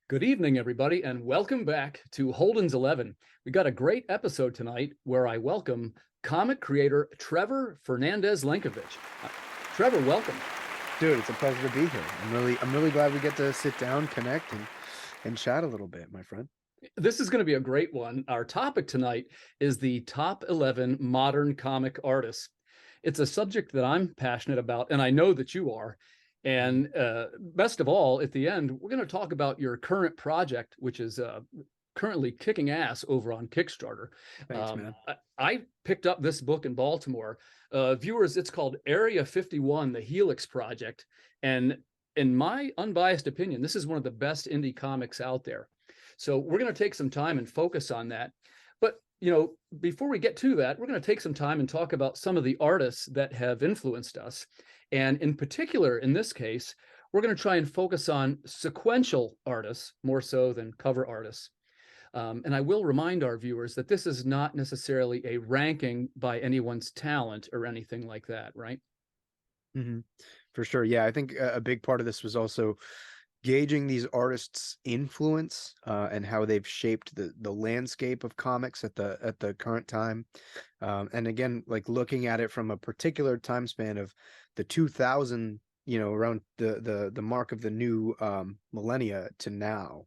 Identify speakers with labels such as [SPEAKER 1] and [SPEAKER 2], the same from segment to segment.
[SPEAKER 1] Good evening, everybody, and welcome back to Holden's 11. We got a great episode tonight where I welcome comic creator Trevor Fernandes-Lenkiewicz. Trevor, welcome.
[SPEAKER 2] Dude, it's a pleasure to be here. I'm really glad we get to sit down, connect, and chat a little bit, my friend.
[SPEAKER 1] This is going to be a great one. Our topic tonight is the top 11 modern comic artists. It's a subject that I'm passionate about, and I know that you are. And best of all, at the end, we're going to talk about your current project, which is currently kicking ass over on Kickstarter.
[SPEAKER 2] Thanks, man.
[SPEAKER 1] I picked up this book in Baltimore. Viewers, it's called Area 51, the Helix Project. And in my unbiased opinion, this is one of the best indie comics out there. So we're going to take some time and focus on that. But, before we get to that, we're going to take some time and talk about some of the artists that have influenced us. And in particular, in this case, we're going to try and focus on sequential artists more so than cover artists. And I will remind our viewers that this is not necessarily a ranking by anyone's talent or anything like that, right?
[SPEAKER 2] Mm-hmm. For sure. Yeah, I think a big part of this was also gauging these artists' influence and how they've shaped the landscape of comics at the current time. And again, like looking at it from a particular time span of the 2000, around the mark of the new millennia to now.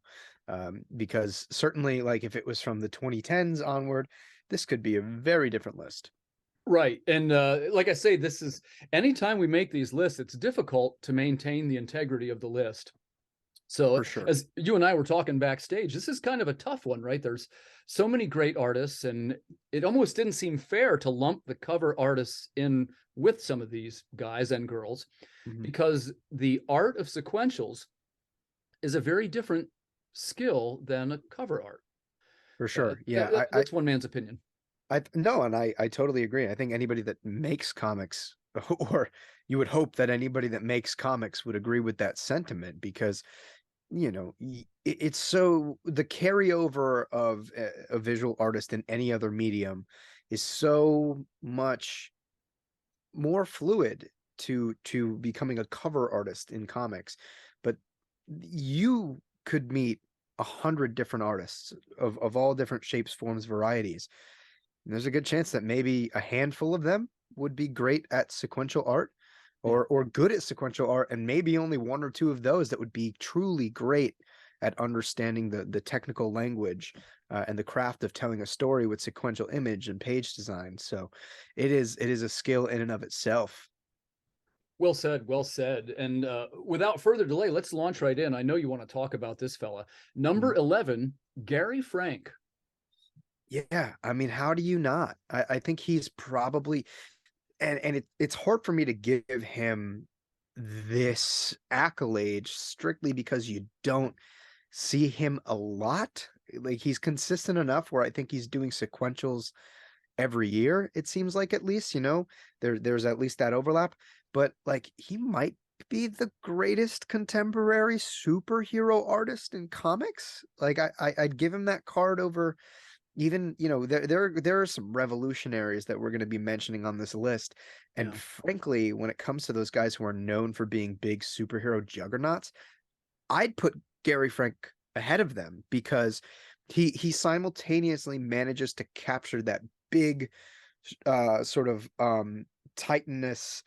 [SPEAKER 2] Because certainly, like if it was from the 2010s onward, this could be a very different list.
[SPEAKER 1] Right. And like I say, this is anytime we make these lists, it's difficult to maintain the integrity of the list. So
[SPEAKER 2] For sure.
[SPEAKER 1] as you and I were talking backstage, this is kind of a tough one, right? There's so many great artists, and it almost didn't seem fair to lump the cover artists in with some of these guys and girls,
[SPEAKER 2] Mm-hmm.
[SPEAKER 1] because the art of sequentials is a very different skill than a cover art.
[SPEAKER 2] For sure. Yeah.
[SPEAKER 1] That's one man's opinion.
[SPEAKER 2] No, and I totally agree. I think anybody that makes comics, or you would hope that anybody that makes comics would agree with that sentiment, because it's so the carryover of a visual artist in any other medium is so much more fluid to becoming a cover artist in comics. But you could meet 100 different artists of all different shapes, forms, varieties. And there's a good chance that maybe a handful of them would be great at sequential art, or good at sequential art, and maybe only one or two of those that would be truly great at understanding the technical language and the craft of telling a story with sequential image and page design. So it is a skill in and of itself.
[SPEAKER 1] Well said, well said. And without further delay, let's launch right in. I know you want to talk about this fella. Number 11, Gary Frank.
[SPEAKER 2] Yeah, I mean, how do you not? I think he's probably, and it's hard for me to give him this accolade strictly because you don't see him a lot. Like he's consistent enough where I think he's doing sequentials every year, it seems like, at least, there's at least that overlap. But like he might be the greatest contemporary superhero artist in comics. Like I'd give him that card over even, there are some revolutionaries that we're going to be mentioning on this list. And
[SPEAKER 1] Yeah.
[SPEAKER 2] frankly, when it comes to those guys who are known for being big superhero juggernauts, I'd put Gary Frank ahead of them, because he simultaneously manages to capture that big sort of titanous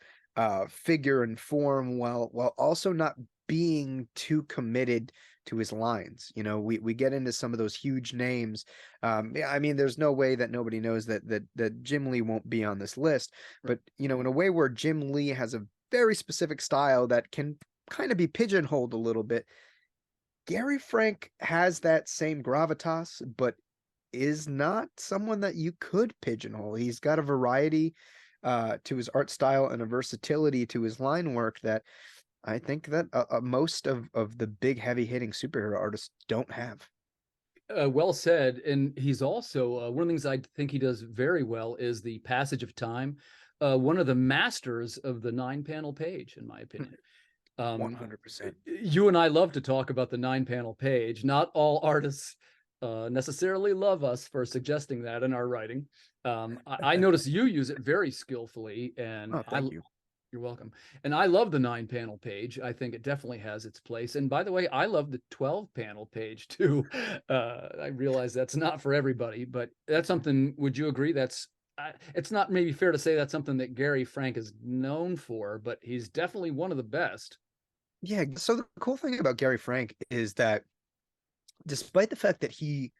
[SPEAKER 2] figure and form, while also not being too committed to his lines. We get into some of those huge names. I mean, there's no way that nobody knows that Jim Lee won't be on this list. But in a way where Jim Lee has a very specific style that can kind of be pigeonholed a little bit, Gary Frank has that same gravitas, but is not someone that you could pigeonhole. He's got a variety to his art style and a versatility to his line work that I think that most of the big heavy hitting superhero artists don't have.
[SPEAKER 1] Well said. And he's also, one of the things I think he does very well is the passage of time. One of the masters of the 9-panel page, in my opinion.
[SPEAKER 2] 100%.
[SPEAKER 1] You and I love to talk about the 9-panel page. Not all artists necessarily love us for suggesting that in our writing. I notice you use it very skillfully, and
[SPEAKER 2] Oh, thank you.
[SPEAKER 1] You're welcome. And I love the 9-panel page. I think it definitely has its place. And by the way, I love the 12-panel page too. I realize that's not for everybody, but that's something, would you agree? It's not maybe fair to say that's something that Gary Frank is known for, but he's definitely one of the best.
[SPEAKER 2] Yeah. So the cool thing about Gary Frank is that despite the fact that he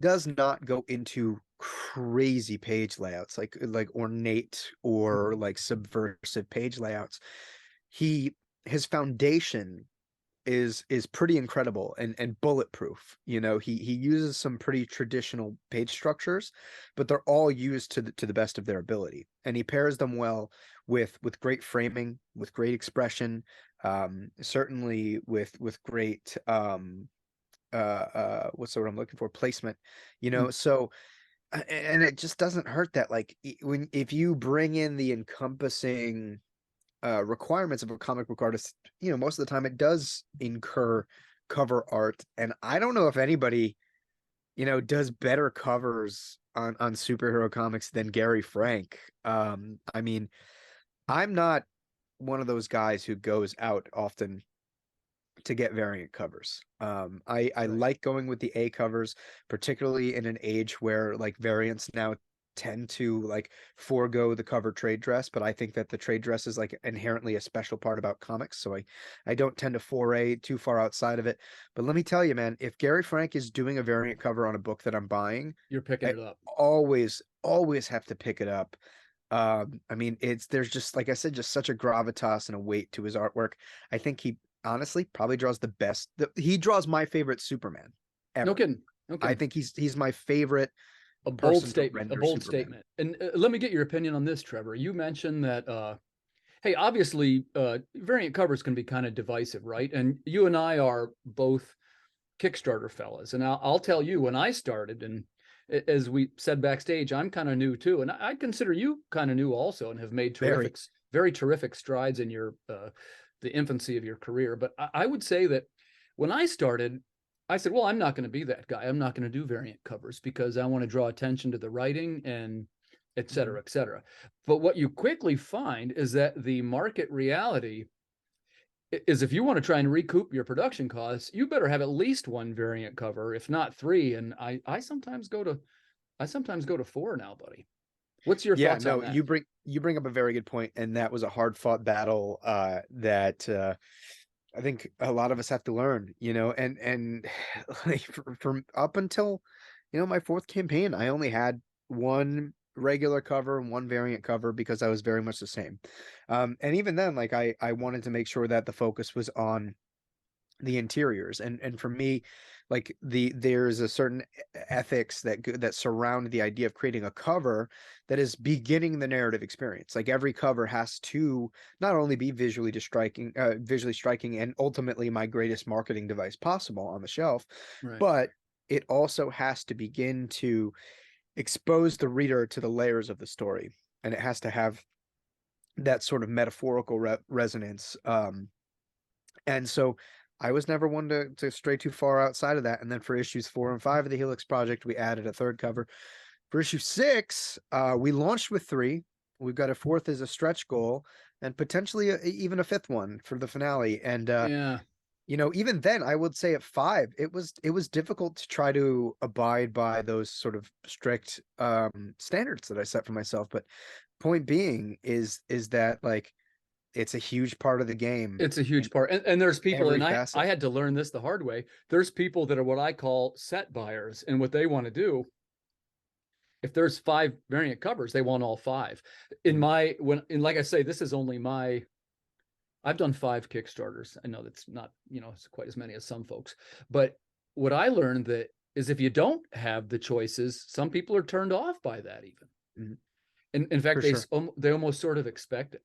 [SPEAKER 2] does not go into crazy page layouts like ornate or like subversive page layouts, he his foundation is pretty incredible and bulletproof. He uses some pretty traditional page structures, but they're all used to the best of their ability, and he pairs them well with great framing, with great expression, certainly with great what's the word I'm looking for, placement. So and it just doesn't hurt that, like, when if you bring in the encompassing requirements of a comic book artist, most of the time it does incur cover art. And I don't know if anybody, does better covers on superhero comics than Gary Frank. I mean, I'm not one of those guys who goes out often to get variant covers. I
[SPEAKER 1] Right.
[SPEAKER 2] like going with the A covers, particularly in an age where like variants now tend to like forego the cover trade dress, but I think that the trade dress is like inherently a special part about comics, so I don't tend to foray too far outside of it. But let me tell you, man, if Gary Frank is doing a variant cover on a book that I'm buying,
[SPEAKER 1] You're picking
[SPEAKER 2] I
[SPEAKER 1] it up.
[SPEAKER 2] always have to pick it up. I mean, there's just, like I said, just such a gravitas and a weight to his artwork. I think he honestly probably draws the best. He draws my favorite Superman
[SPEAKER 1] No
[SPEAKER 2] ever.
[SPEAKER 1] kidding. No
[SPEAKER 2] I
[SPEAKER 1] kidding.
[SPEAKER 2] think he's my favorite
[SPEAKER 1] A bold
[SPEAKER 2] person to
[SPEAKER 1] statement. A
[SPEAKER 2] render
[SPEAKER 1] bold
[SPEAKER 2] Superman.
[SPEAKER 1] statement. And let me get your opinion on this, Trevor. You mentioned that hey, obviously, variant covers can be kind of divisive, right? And you and I are both Kickstarter fellas. And I'll tell you, when I started, and as we said backstage, I'm kind of new too. And I consider you kind of new also and have made
[SPEAKER 2] Very.
[SPEAKER 1] very terrific strides in the infancy of your career. But I would say that when I started, I said, well, I'm not going to be that guy. I'm not going to do variant covers because I want to draw attention to the writing and et
[SPEAKER 2] Mhm.
[SPEAKER 1] cetera, et cetera. But what you quickly find is that the market reality is if you want to try and recoup your production costs, you better have at least one variant cover, if not three. And I sometimes go to four now, buddy. What's your
[SPEAKER 2] Yeah,
[SPEAKER 1] thoughts on
[SPEAKER 2] no,
[SPEAKER 1] that?
[SPEAKER 2] you bring up a very good point, and that was a hard fought battle that I think a lot of us have to learn, and like from up until, my fourth campaign, I only had one regular cover and one variant cover because I was very much the same. And even then, like I wanted to make sure that the focus was on the interiors, and for me, like there's a certain ethics that surround the idea of creating a cover that is beginning the narrative experience. Like every cover has to not only be visually striking and ultimately my greatest marketing device possible on the shelf,
[SPEAKER 1] Right.
[SPEAKER 2] but it also has to begin to expose the reader to the layers of the story, and it has to have that sort of metaphorical resonance. And so I was never one to stray too far outside of that. And then for issues 4 and 5 of the Helix Project, we added a third cover. For issue 6, we launched with 3. We've got a fourth as a stretch goal, and potentially even a fifth one for the finale. And
[SPEAKER 1] Yeah.
[SPEAKER 2] even then, I would say at 5, it was difficult to try to abide by those sort of strict standards that I set for myself. But point being is that like it's a huge part of the game
[SPEAKER 1] It's a
[SPEAKER 2] in
[SPEAKER 1] huge part. And there's people,
[SPEAKER 2] every
[SPEAKER 1] and I
[SPEAKER 2] facet.
[SPEAKER 1] had to learn this the hard way. There's people that are what I call set buyers. And what they want to do, if there's 5 variant covers, they want all 5. In
[SPEAKER 2] Mm.
[SPEAKER 1] my when and like I say, this is only my I've done 5 Kickstarters. I know that's not, it's quite as many as some folks. But what I learned that is if you don't have the choices, some people are turned off by that even.
[SPEAKER 2] Mhm.
[SPEAKER 1] In fact,
[SPEAKER 2] For sure.
[SPEAKER 1] they almost sort of expect it.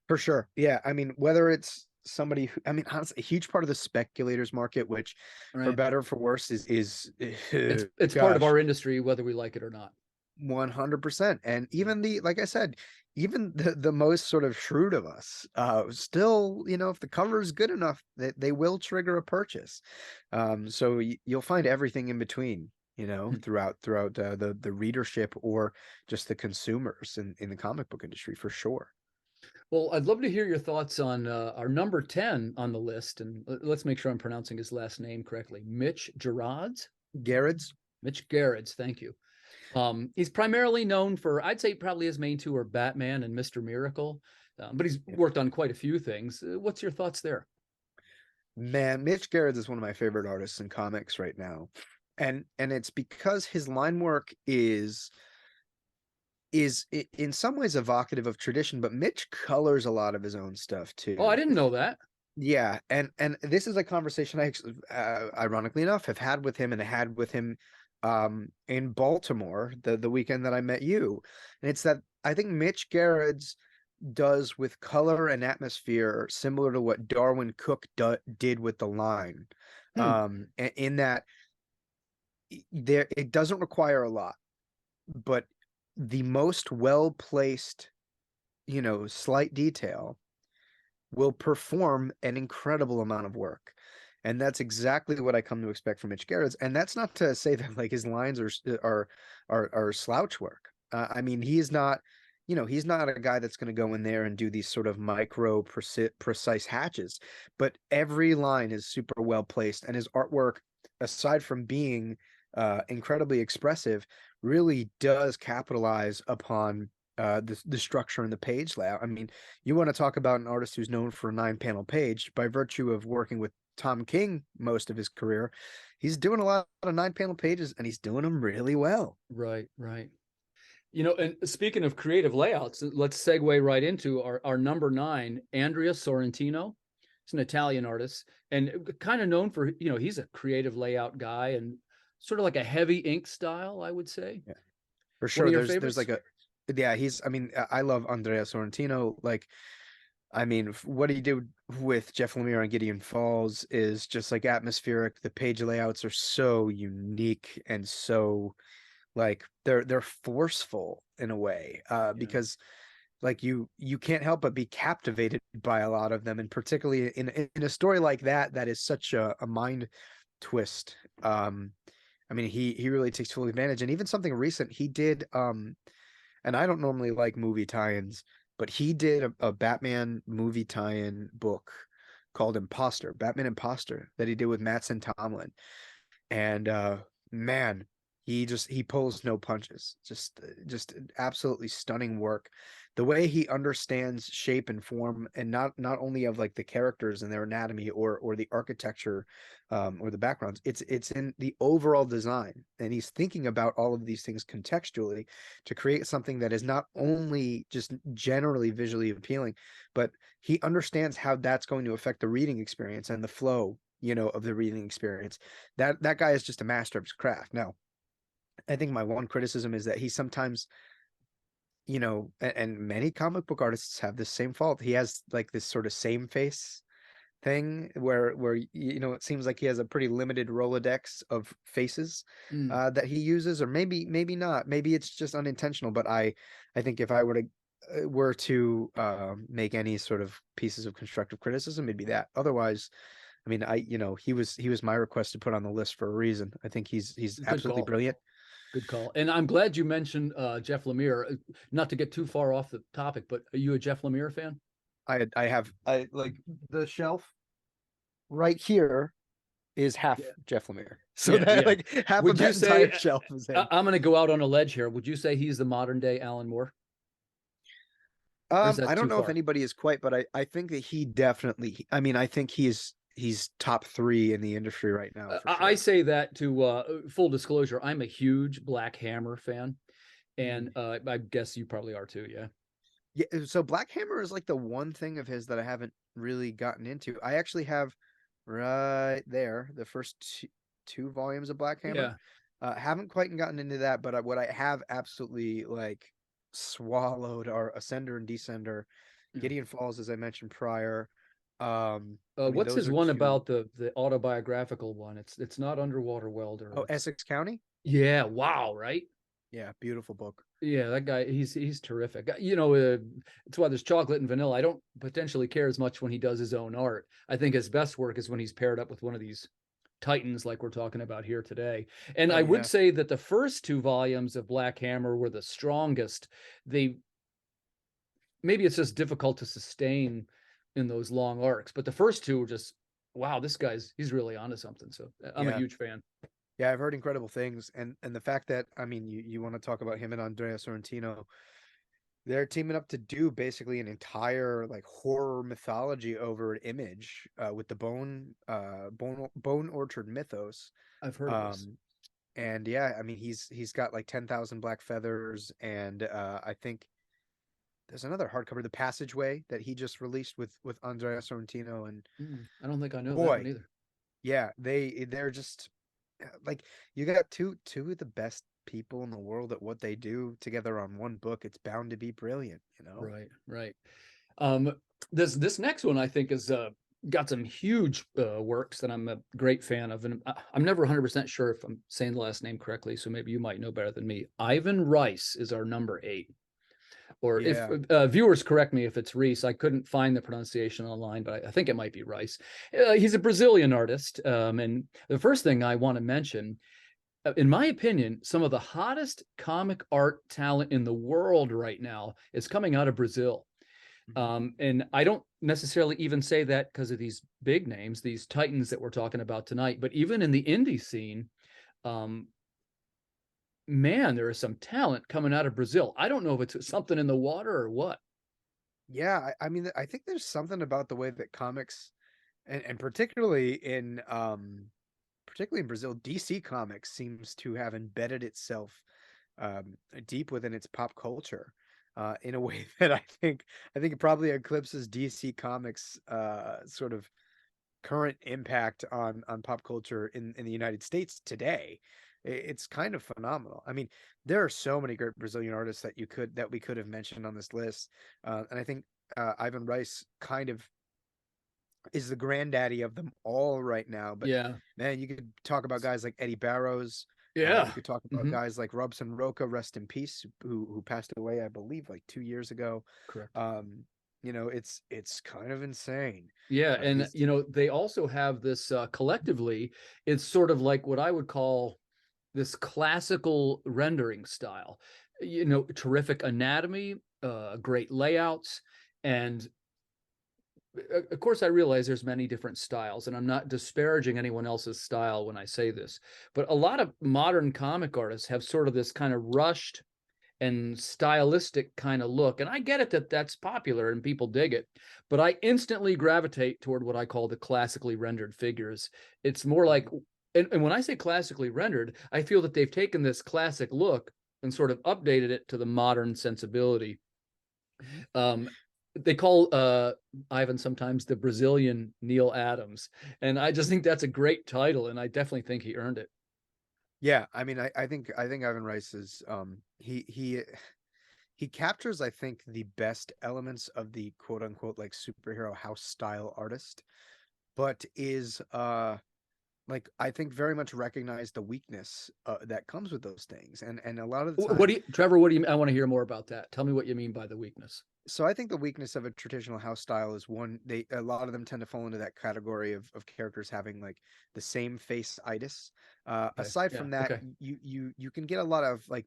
[SPEAKER 2] For sure. Yeah. I mean, whether it's somebody who, I mean, honestly, a huge part of the speculators market, which for
[SPEAKER 1] Right.
[SPEAKER 2] better or for worse is
[SPEAKER 1] It's part of
[SPEAKER 2] gosh,
[SPEAKER 1] our industry, whether we like it or not.
[SPEAKER 2] 100%. And even like I said, even the most sort of shrewd of us, still, if the cover is good enough, they will trigger a purchase. So you'll find everything in between, throughout the readership or just the consumers in the comic book industry for sure.
[SPEAKER 1] Well, I'd love to hear your thoughts on our number 10 on the list. And let's make sure I'm pronouncing his last name correctly. Mitch Gerards?
[SPEAKER 2] Garrett's.
[SPEAKER 1] Mitch Gerards, thank you. He's primarily known for, I'd say probably his main two are Batman and Mr. Miracle, but he's worked on quite a few things. What's your thoughts there?
[SPEAKER 2] Man, Mitch Gerrits is one of my favorite artists in comics right now. And it's because his line work is in some ways evocative of tradition, but Mitch colors a lot of his own stuff
[SPEAKER 1] Oh, I
[SPEAKER 2] too.
[SPEAKER 1] didn't know that.
[SPEAKER 2] Yeah, and this is a conversation I actually, ironically enough, have had with him and had with him in Baltimore the weekend that I met you. And it's that I think Mitch Gerrits does with color and atmosphere similar to what Darwin Cook did with the line.
[SPEAKER 1] Hmm.
[SPEAKER 2] In that there it doesn't require a lot, but the most well placed, slight detail will perform an incredible amount of work. And that's exactly what I come to expect from Mitch Gerrits. And that's not to say that like his lines are slouch work. I mean, he's not, he's not a guy that's going to go in there and do these sort of micro precise hatches, but every line is super well placed, and his artwork, aside from being incredibly expressive, really does capitalize upon the structure and the page layout. I mean, you want to talk about an artist who's known for a 9-panel page by virtue of working with Tom King most of his career. He's doing a lot of 9-panel pages, and he's doing them really well.
[SPEAKER 1] Right, right. And speaking of creative layouts, let's segue right into our number 9, Andrea Sorrentino. He's an Italian artist and kind of known for, he's a creative layout guy and sort of like a heavy ink style, I would say.
[SPEAKER 2] Yeah, for
[SPEAKER 1] One of
[SPEAKER 2] sure.
[SPEAKER 1] your
[SPEAKER 2] There's
[SPEAKER 1] favorites?
[SPEAKER 2] like yeah, I mean, I love Andrea Sorrentino. Like, I mean, what he did with Jeff Lemire and Gideon Falls is just like atmospheric. The page layouts are so unique and so like they're forceful in a way,
[SPEAKER 1] Yeah.
[SPEAKER 2] because like you can't help but be captivated by a lot of them, and particularly in a story like that is such a mind twist. I mean, he really takes full advantage. And even something recent he did, and I don't normally like movie tie-ins, but he did a Batman movie tie-in book called Batman Imposter, that he did with Mattson Tomlin. And man, he pulls no punches. Just absolutely stunning work. The way he understands shape and form, and not only of like the characters and their anatomy or the architecture, or the backgrounds. It's in the overall design, and he's thinking about all of these things contextually to create something that is not only just generally visually appealing, but he understands how that's going to affect the reading experience and the flow, of the reading experience. That guy is just a master of his craft. Now, I think my one criticism is that he sometimes, and many comic book artists have this same fault. He has like this sort of same face thing where it seems like he has a pretty limited Rolodex of faces
[SPEAKER 1] Mm.
[SPEAKER 2] that he uses, or maybe not. Maybe it's just unintentional. But I think if I were to make any sort of pieces of constructive criticism, it'd be that. Otherwise, I mean, he was my request to put on the list for a reason. I think he's
[SPEAKER 1] Good
[SPEAKER 2] absolutely
[SPEAKER 1] call.
[SPEAKER 2] brilliant.
[SPEAKER 1] Good call. And I'm glad you mentioned Jeff Lemire. Not to get too far off the topic, but are you a Jeff Lemire fan?
[SPEAKER 2] I like the shelf right here is half
[SPEAKER 1] Yeah.
[SPEAKER 2] Jeff Lemire. So
[SPEAKER 1] Yeah,
[SPEAKER 2] that
[SPEAKER 1] yeah.
[SPEAKER 2] like half of
[SPEAKER 1] Would you
[SPEAKER 2] that entire
[SPEAKER 1] say
[SPEAKER 2] shelf is him.
[SPEAKER 1] I'm going to go out on a ledge here? Would you say he's the modern day Alan Moore, or is
[SPEAKER 2] I
[SPEAKER 1] that
[SPEAKER 2] don't
[SPEAKER 1] too
[SPEAKER 2] know if
[SPEAKER 1] far?
[SPEAKER 2] anybody is quite, but I think that he definitely, I mean, I think he's top 3 in the industry right now for
[SPEAKER 1] I
[SPEAKER 2] sure.
[SPEAKER 1] say that to full disclosure. I'm a huge Black Hammer fan, and
[SPEAKER 2] Mm.
[SPEAKER 1] I guess you probably are too. Yeah.
[SPEAKER 2] Yeah, so Black Hammer is like the one thing of his that I haven't really gotten into. I actually have right there the first two volumes of Black Hammer.
[SPEAKER 1] Yeah.
[SPEAKER 2] Haven't quite gotten into that, but what I have absolutely like swallowed are Ascender and Descender,
[SPEAKER 1] Yeah.
[SPEAKER 2] Gideon Falls, as I mentioned prior. I mean,
[SPEAKER 1] What's
[SPEAKER 2] those
[SPEAKER 1] his
[SPEAKER 2] are
[SPEAKER 1] one
[SPEAKER 2] two.
[SPEAKER 1] about the autobiographical one? It's not Underwater Welder.
[SPEAKER 2] Oh,
[SPEAKER 1] It's
[SPEAKER 2] Essex County.
[SPEAKER 1] yeah. Wow. Right.
[SPEAKER 2] Yeah, beautiful book.
[SPEAKER 1] Yeah, that guy, he's terrific. It's why there's chocolate and vanilla. I don't potentially care as much when he does his own art. I think his best work is when he's paired up with one of these titans like we're talking about here today. And
[SPEAKER 2] Oh
[SPEAKER 1] I would
[SPEAKER 2] yeah.
[SPEAKER 1] say that the first 2 volumes of Black Hammer were the strongest. They maybe it's just difficult to sustain in those long arcs. But the first two were just, wow, he's really onto something. So I'm a
[SPEAKER 2] Yeah.
[SPEAKER 1] huge fan.
[SPEAKER 2] Yeah, I've heard incredible things, and the fact that, I mean, you want to talk about him and Andrea Sorrentino, they're teaming up to do basically an entire like horror mythology over an Image, with the Bone Orchard mythos.
[SPEAKER 1] I've heard of this.
[SPEAKER 2] Um, and yeah, I mean, he's got like 10,000 Black Feathers, and I think there's another hardcover, The Passageway, that he just released with Andrea Sorrentino, and
[SPEAKER 1] I don't think I know that one
[SPEAKER 2] boy,
[SPEAKER 1] either.
[SPEAKER 2] yeah, they're just like, you got two of the best people in the world at what they do together on one book. It's bound to be brilliant, you know?
[SPEAKER 1] Right, right. Um, this next one I think is got some huge works that I'm a great fan of, and I'm never 100% sure if I'm saying the last name correctly, so maybe you might know better than me. Ivan Rice is our number 8, or if
[SPEAKER 2] Yeah.
[SPEAKER 1] viewers correct me if it's Reese. I couldn't find the pronunciation online, but I think it might be Rice. He's a Brazilian artist, and the first thing I want to mention, in my opinion, some of the hottest comic art talent in the world right now is coming out of Brazil.
[SPEAKER 2] Mhm.
[SPEAKER 1] And I don't necessarily even say that because of these big names, these titans that we're talking about tonight, but even in the indie scene, um, man, there is some talent coming out of Brazil. I don't know if it's something in the water or what.
[SPEAKER 2] Yeah, I mean, I think there's something about the way that comics, and particularly in Brazil, DC Comics seems to have embedded itself, deep within its pop culture, in a way that I think it probably eclipses DC Comics, sort of current impact on pop culture in the United States today. It's kind of phenomenal. I mean, there are so many great Brazilian artists that we could have mentioned on this list, and I think Ivan Rice kind of is the granddaddy of them all right now. But
[SPEAKER 1] Yeah.
[SPEAKER 2] man, you could talk about guys like Eddie Barrows. You
[SPEAKER 1] Yeah.
[SPEAKER 2] could talk about
[SPEAKER 1] Hmm.
[SPEAKER 2] guys like Robson Roca, rest in peace, who passed away, I believe, like 2 years ago.
[SPEAKER 1] Correct.
[SPEAKER 2] Um, it's kind of insane.
[SPEAKER 1] Yeah. And,
[SPEAKER 2] These
[SPEAKER 1] they also have this collectively, it's sort of like what I would call this classical rendering style, terrific anatomy, great layouts. And of course, I realize there's many different styles, and I'm not disparaging anyone else's style when I say this, but a lot of modern comic artists have sort of this kind of rushed and stylistic kind of look. And I get it that that's popular and people dig it, but I instantly gravitate toward what I call the classically rendered figures. It's more like, and when I say classically rendered, I feel that they've taken this classic look and sort of updated it to the modern sensibility.
[SPEAKER 2] Mhm.
[SPEAKER 1] Um, they call Ivan sometimes the Brazilian Neil Adams, and I just think that's a great title, and I definitely think he earned it.
[SPEAKER 2] Yeah, I mean, I think Ivan Rice is, he captures, I think, the best elements of the quote unquote like superhero house style artist, but is, like, I think very much recognize the weakness, that comes with those things, and a lot of the
[SPEAKER 1] What
[SPEAKER 2] time.
[SPEAKER 1] do you, Trevor? What do you? I want to hear more about that. Tell me what you mean by the weakness.
[SPEAKER 2] So I think the weakness of a traditional house style is, one, they a lot of them tend to fall into that category of characters having like the same face itis.
[SPEAKER 1] Okay.
[SPEAKER 2] Aside
[SPEAKER 1] Yeah.
[SPEAKER 2] from that,
[SPEAKER 1] Okay.
[SPEAKER 2] you can get a lot of like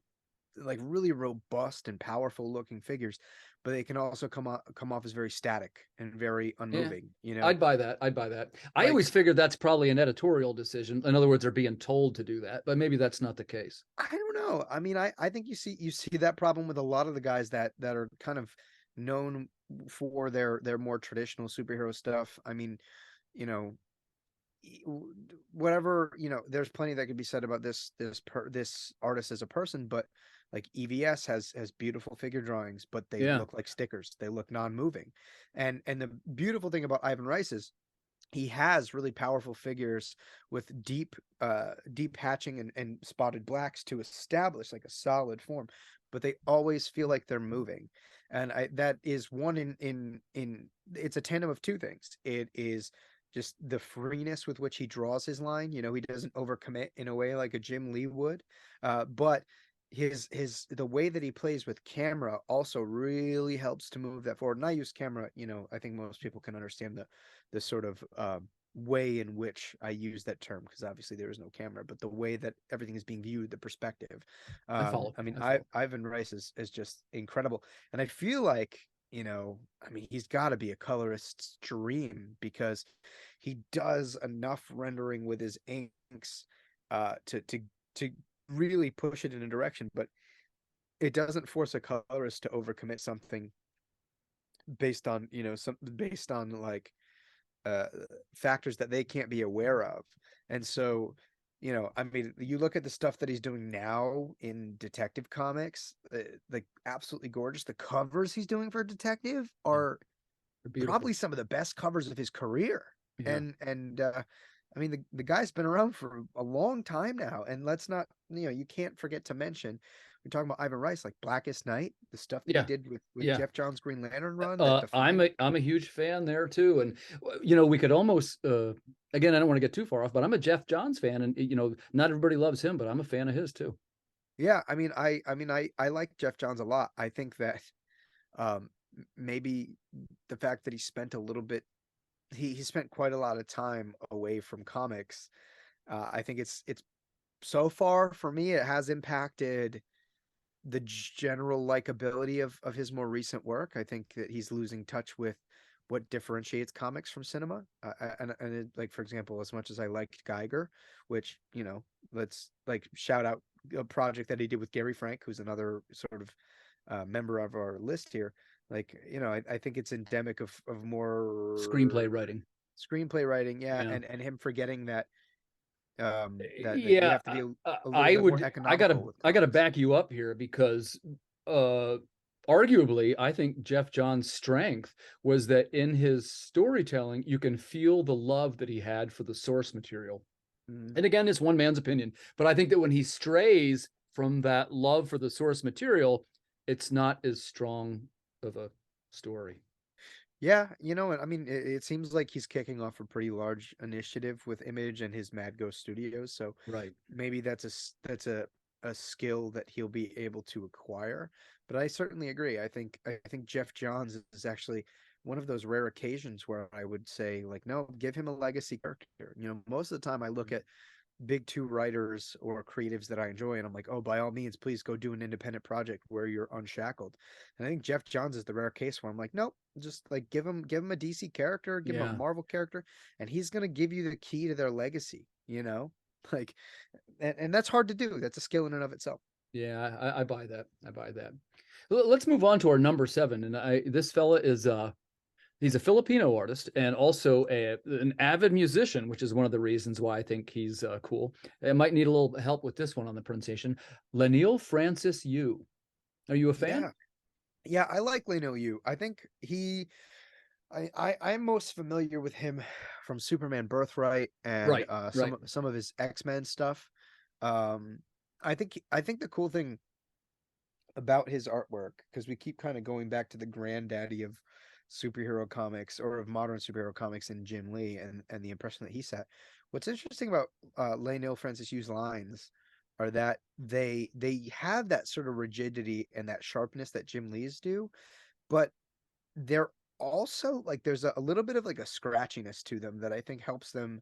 [SPEAKER 2] really robust and powerful looking figures, but they can also come off as very static and very
[SPEAKER 1] Yeah.
[SPEAKER 2] unmoving.
[SPEAKER 1] I'd buy that. I'd buy that. I
[SPEAKER 2] Like,
[SPEAKER 1] always figured that's probably an editorial decision. In other words, they're being told to do that, but maybe that's not the case.
[SPEAKER 2] I don't know. I mean, I think you see that problem with a lot of the guys that are kind of known for their more traditional superhero stuff. I mean, you know, whatever, there's plenty that could be said about this artist as a person, but like EVS has beautiful figure drawings, but they
[SPEAKER 1] Yeah.
[SPEAKER 2] look like stickers. They look non-moving. And the beautiful thing about Ivan Rice is he has really powerful figures with deep hatching and spotted blacks to establish like a solid form, but they always feel like they're moving. And that is one in it's a tandem of two things. It is just the freeness with which he draws his line. He doesn't overcommit in a way like a Jim Lee would, but his the way that he plays with camera also really helps to move that forward. And I use camera, I think most people can understand the sort of, way in which I use that term, because obviously there is no camera, but the way that everything is being viewed, the perspective.
[SPEAKER 1] I follow.
[SPEAKER 2] I mean,
[SPEAKER 1] I follow.
[SPEAKER 2] Ivan Rice is just incredible, and I feel like I mean, he's got to be a colorist's dream because he does enough rendering with his inks to really push it in a direction, but it doesn't force a colorist to overcommit something based on like uh factors that they can't be aware of. And so, I mean, you look at the stuff that he's doing now in Detective Comics, like absolutely gorgeous. The covers he's doing for Detective
[SPEAKER 1] Yeah,
[SPEAKER 2] are
[SPEAKER 1] they're beautiful.
[SPEAKER 2] probably some of the best covers of his career.
[SPEAKER 1] Yeah.
[SPEAKER 2] And I mean, the guy's been around for a long time now, and let's not, you can't forget to mention, we're talking about Ivan Rice, like Blackest Night, the stuff that he
[SPEAKER 1] Yeah.
[SPEAKER 2] did with
[SPEAKER 1] Yeah.
[SPEAKER 2] Jeff Johns' Green Lantern run, the
[SPEAKER 1] I'm
[SPEAKER 2] Fling.
[SPEAKER 1] a huge fan there too, and we could almost again, I don't want to get too far off, but I'm a Jeff Johns fan, and not everybody loves him, but I'm a fan of his too.
[SPEAKER 2] Yeah, I mean, I like Jeff Johns a lot. I think that maybe the fact that he spent a little bit, he spent quite a lot of time away from comics. I think it's so far for me, it has impacted the general likability of his more recent work. I think that he's losing touch with what differentiates comics from cinema. Like, for example, as much as I liked Geiger, which, let's like shout out a project that he did with Gary Frank, who's another sort of member of our list here. Like, I think it's endemic of
[SPEAKER 1] Screenplay
[SPEAKER 2] more
[SPEAKER 1] writing.
[SPEAKER 2] screenplay writing, yeah,
[SPEAKER 1] Yeah.
[SPEAKER 2] and him forgetting that that you
[SPEAKER 1] Yeah,
[SPEAKER 2] have to be a little
[SPEAKER 1] I
[SPEAKER 2] bit more
[SPEAKER 1] would.
[SPEAKER 2] economical with
[SPEAKER 1] I gotta
[SPEAKER 2] comics.
[SPEAKER 1] back you up here because, uh, arguably, I think Jeff Johns' strength was that in his storytelling, you can feel the love that he had for the source material.
[SPEAKER 2] Mhm.
[SPEAKER 1] And again, it's one man's opinion, but I think that when he strays from that love for the source material, it's not as strong of a story.
[SPEAKER 2] Yeah, I mean, it seems like he's kicking off a pretty large initiative with Image and his Mad Ghost Studios, so
[SPEAKER 1] Right.
[SPEAKER 2] maybe that's a skill that he'll be able to acquire. But I certainly agree. I think Jeff Johns is actually one of those rare occasions where I would say, like, no, give him a legacy character. Most of the time I look at big two writers or creatives that I enjoy, and I'm like, oh, by all means, please go do an independent project where you're unshackled. And I think Jeff Johns is the rare case where I'm like, nope, just like give him a DC character, give him a
[SPEAKER 1] Yeah.
[SPEAKER 2] Marvel character, and he's gonna give you the key to their legacy. Like, and that's hard to do. That's a skill in and of itself.
[SPEAKER 1] Yeah, I buy that. I buy that. Let's move on to our number seven. And this fella is he's a Filipino artist and also an avid musician, which is one of the reasons why I think he's cool. I might need a little help with this one on the pronunciation. Leniel Francis Yu. Are you a fan?
[SPEAKER 2] Yeah, yeah, I like Leno Yu. I think I'm most familiar with him from Superman Birthright and
[SPEAKER 1] Right, right.
[SPEAKER 2] some of his X-Men stuff. Um, I think the cool thing about his artwork, because we keep kind of going back to the granddaddy of superhero comics or of modern superhero comics in Jim Lee and the impression that he set. What's interesting about Neil Francis Yu's lines are that they have that sort of rigidity and that sharpness that Jim Lee's do, but they're also like there's a little bit of like a scratchiness to them that I think helps them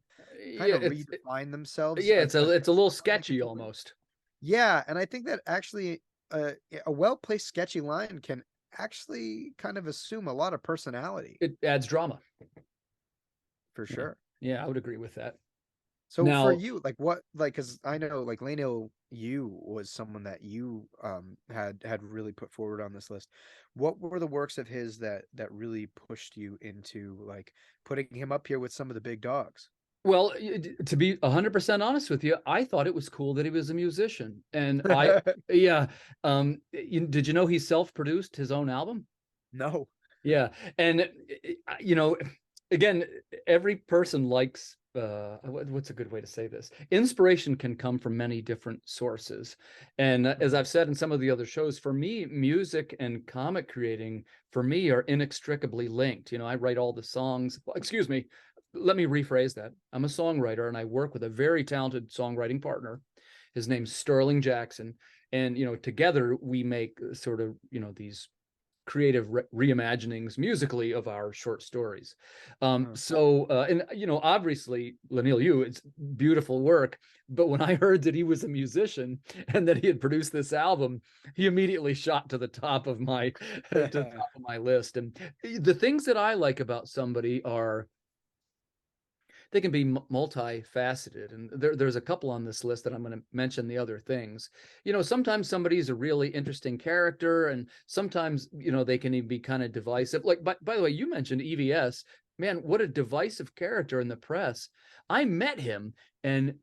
[SPEAKER 2] kind
[SPEAKER 1] Yeah,
[SPEAKER 2] of redefine themselves
[SPEAKER 1] yeah, it's a little
[SPEAKER 2] as comic
[SPEAKER 1] sketchy
[SPEAKER 2] people.
[SPEAKER 1] almost.
[SPEAKER 2] Yeah, and I think that actually a well-placed sketchy line can actually kind of assume a lot of personality
[SPEAKER 1] It adds drama.
[SPEAKER 2] for
[SPEAKER 1] Yeah,
[SPEAKER 2] sure.
[SPEAKER 1] yeah, I would agree with that.
[SPEAKER 2] So for
[SPEAKER 1] Now,
[SPEAKER 2] you, like what, like, because I know like Lano you was someone that you had really put forward on this list. What were the works of his that really pushed you into like putting him up here with some of the big dogs?
[SPEAKER 1] well, to be 100% honest with you, I thought it was cool that he was a musician. And yeah, did you know he self-produced his own album?
[SPEAKER 2] No.
[SPEAKER 1] Yeah. And, you know, again, every person likes, what's a good way to say this? Inspiration can come from many different sources. And as
[SPEAKER 2] Mhm.
[SPEAKER 1] I've said in some of the other shows, for me, music and comic creating, for me, are inextricably linked. I write all the songs. Well, excuse me, let me rephrase that. I'm a songwriter and I work with a very talented songwriting partner. His name's Sterling Jackson. And, together we make sort of, these creative reimaginings musically of our short stories.
[SPEAKER 2] Huh.
[SPEAKER 1] And obviously, Lanil Yu, it's beautiful work. But when I heard that he was a musician and that he had produced this album, he immediately shot to the top of my to the top of my list. And the things that I like about somebody are they can be multifaceted. And there's a couple on this list that I'm going to mention the other things. Sometimes somebody's a really interesting character, and sometimes, they can even be kind of divisive. Like, by the way, you mentioned EVS. Man, what a divisive character in the press. I met him, and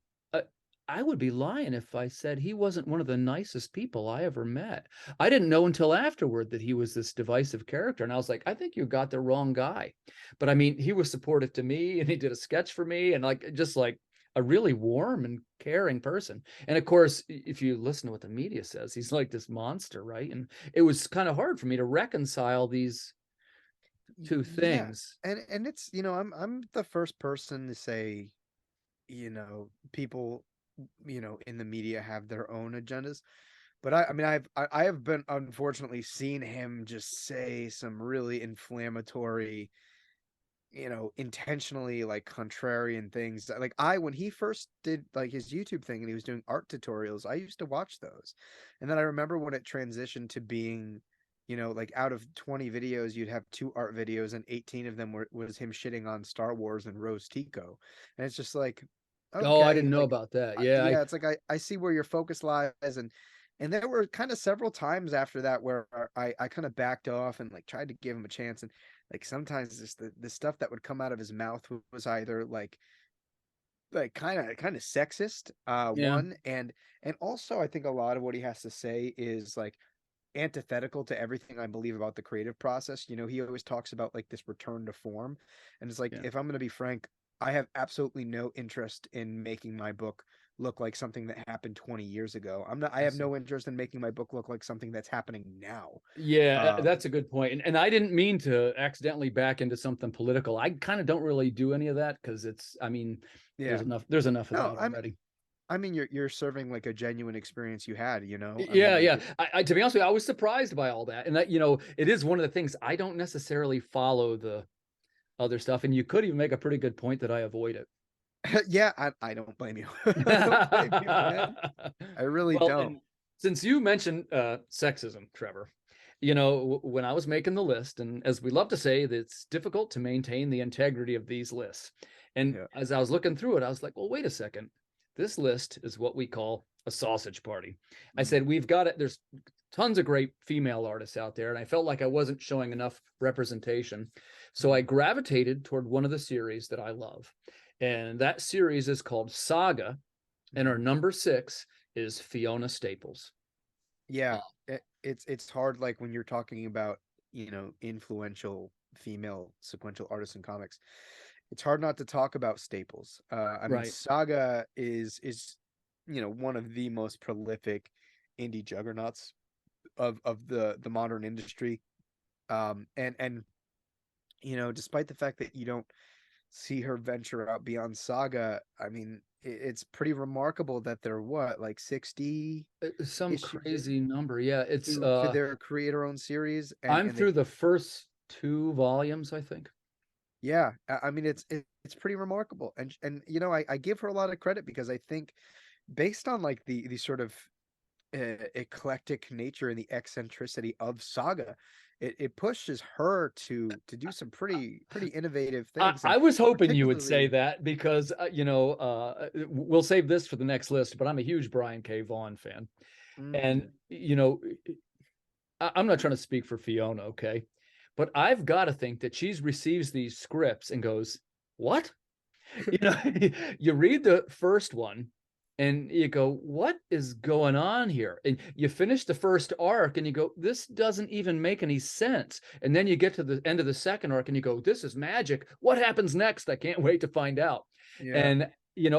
[SPEAKER 1] I would be lying if I said he wasn't one of the nicest people I ever met. I didn't know until afterward that he was this divisive character. And I was like, I think you got the wrong guy. But I mean, he was supportive to me, and he did a sketch for me, and just like a really warm and caring person. And of course, if you listen to what the media says, he's like this monster, right? And it was kind of hard for me to reconcile these two
[SPEAKER 2] Yeah.
[SPEAKER 1] things.
[SPEAKER 2] And it's, I'm the first person to say, people, in the media have their own agendas. But I mean, I have been unfortunately seen him just say some really inflammatory, intentionally like contrarian things. Like when he first did like his YouTube thing and he was doing art tutorials, I used to watch those. And then I remember when it transitioned to being, like out of 20 videos, you'd have 2 art videos and 18 of them was him shitting on Star Wars and Rose Tico. And it's just like,
[SPEAKER 1] Oh, I
[SPEAKER 2] okay,
[SPEAKER 1] didn't know
[SPEAKER 2] like
[SPEAKER 1] about that. Yeah,
[SPEAKER 2] yeah, it's like I see where your focus lies, and there were kind of several times after that where I kind of backed off and like tried to give him a chance, and like sometimes just the stuff that would come out of his mouth was either like kind of sexist,
[SPEAKER 1] yeah,
[SPEAKER 2] one, and also I think a lot of what he has to say is like antithetical to everything I believe about the creative process. He always talks about like this return to form. And it's like,
[SPEAKER 1] yeah.
[SPEAKER 2] if I'm going to be frank, I have absolutely no interest in making my book look like something that happened 20 years ago. I
[SPEAKER 1] I
[SPEAKER 2] have
[SPEAKER 1] see.
[SPEAKER 2] no interest in making my book look like something that's happening now.
[SPEAKER 1] Yeah,
[SPEAKER 2] Um,
[SPEAKER 1] that's a good point. And I didn't mean to accidentally back into something political. I kind of don't really do any of that because I mean,
[SPEAKER 2] yeah.
[SPEAKER 1] there's enough of
[SPEAKER 2] No,
[SPEAKER 1] that already.
[SPEAKER 2] I mean, you're serving like a genuine experience you had, I mean,
[SPEAKER 1] Yeah,
[SPEAKER 2] like
[SPEAKER 1] yeah. To be honest with you, I was surprised by all that. And that, it is one of the things I don't necessarily follow the other stuff. And you could even make a pretty good point that I avoid it.
[SPEAKER 2] yeah, I don't blame you. I don't blame you, man. I really
[SPEAKER 1] Well,
[SPEAKER 2] don't.
[SPEAKER 1] and since you mentioned sexism, Trevor, when I was making the list, and as we love to say, that it's difficult to maintain the integrity of these lists. And
[SPEAKER 2] Yeah.
[SPEAKER 1] as I was looking through it, I was like, well, wait a second. This list is what we call a sausage party. I
[SPEAKER 2] Mm.
[SPEAKER 1] said, we've got it. There's tons of great female artists out there, and I felt like I wasn't showing enough representation. So I
[SPEAKER 2] Mm.
[SPEAKER 1] gravitated toward one of the series that I love. And that series is called Saga, and our
[SPEAKER 2] Mhm.
[SPEAKER 1] number 6 is Fiona Staples.
[SPEAKER 2] Yeah, it's hard like when you're talking about, influential female sequential artists in comics. It's hard not to talk about Staples. I mean,
[SPEAKER 1] Right.
[SPEAKER 2] Saga is one of the most prolific indie juggernauts of the modern industry. And despite the fact that you don't see her venture out beyond Saga, I mean, it's pretty remarkable that they're what, like 60
[SPEAKER 1] Some
[SPEAKER 2] issues
[SPEAKER 1] crazy
[SPEAKER 2] in
[SPEAKER 1] number. Yeah, it's
[SPEAKER 2] to their creator-owned series, and
[SPEAKER 1] I'm
[SPEAKER 2] they,
[SPEAKER 1] through the first 2 volumes, I think.
[SPEAKER 2] yeah, I mean, it's pretty remarkable, and I give her a lot of credit because I think based on like the sort of eclectic nature and the eccentricity of Saga, it pushes her to do some pretty innovative things, and
[SPEAKER 1] I was hoping you would say
[SPEAKER 2] particularly.
[SPEAKER 1] that because we'll save this for the next list, but I'm a huge Brian K. Vaughan fan. And
[SPEAKER 2] Mm,
[SPEAKER 1] I'm not trying to speak for Fiona, okay? But I've got to think that she receives these scripts and goes, "What?" You know, you read the first one and you go, "What is going on here?" And you finish the first arc and you go, "This doesn't even make any sense." And then you get to the end of the second arc and you go, "This is magic. What happens next? I can't wait to find out."
[SPEAKER 2] yeah.
[SPEAKER 1] And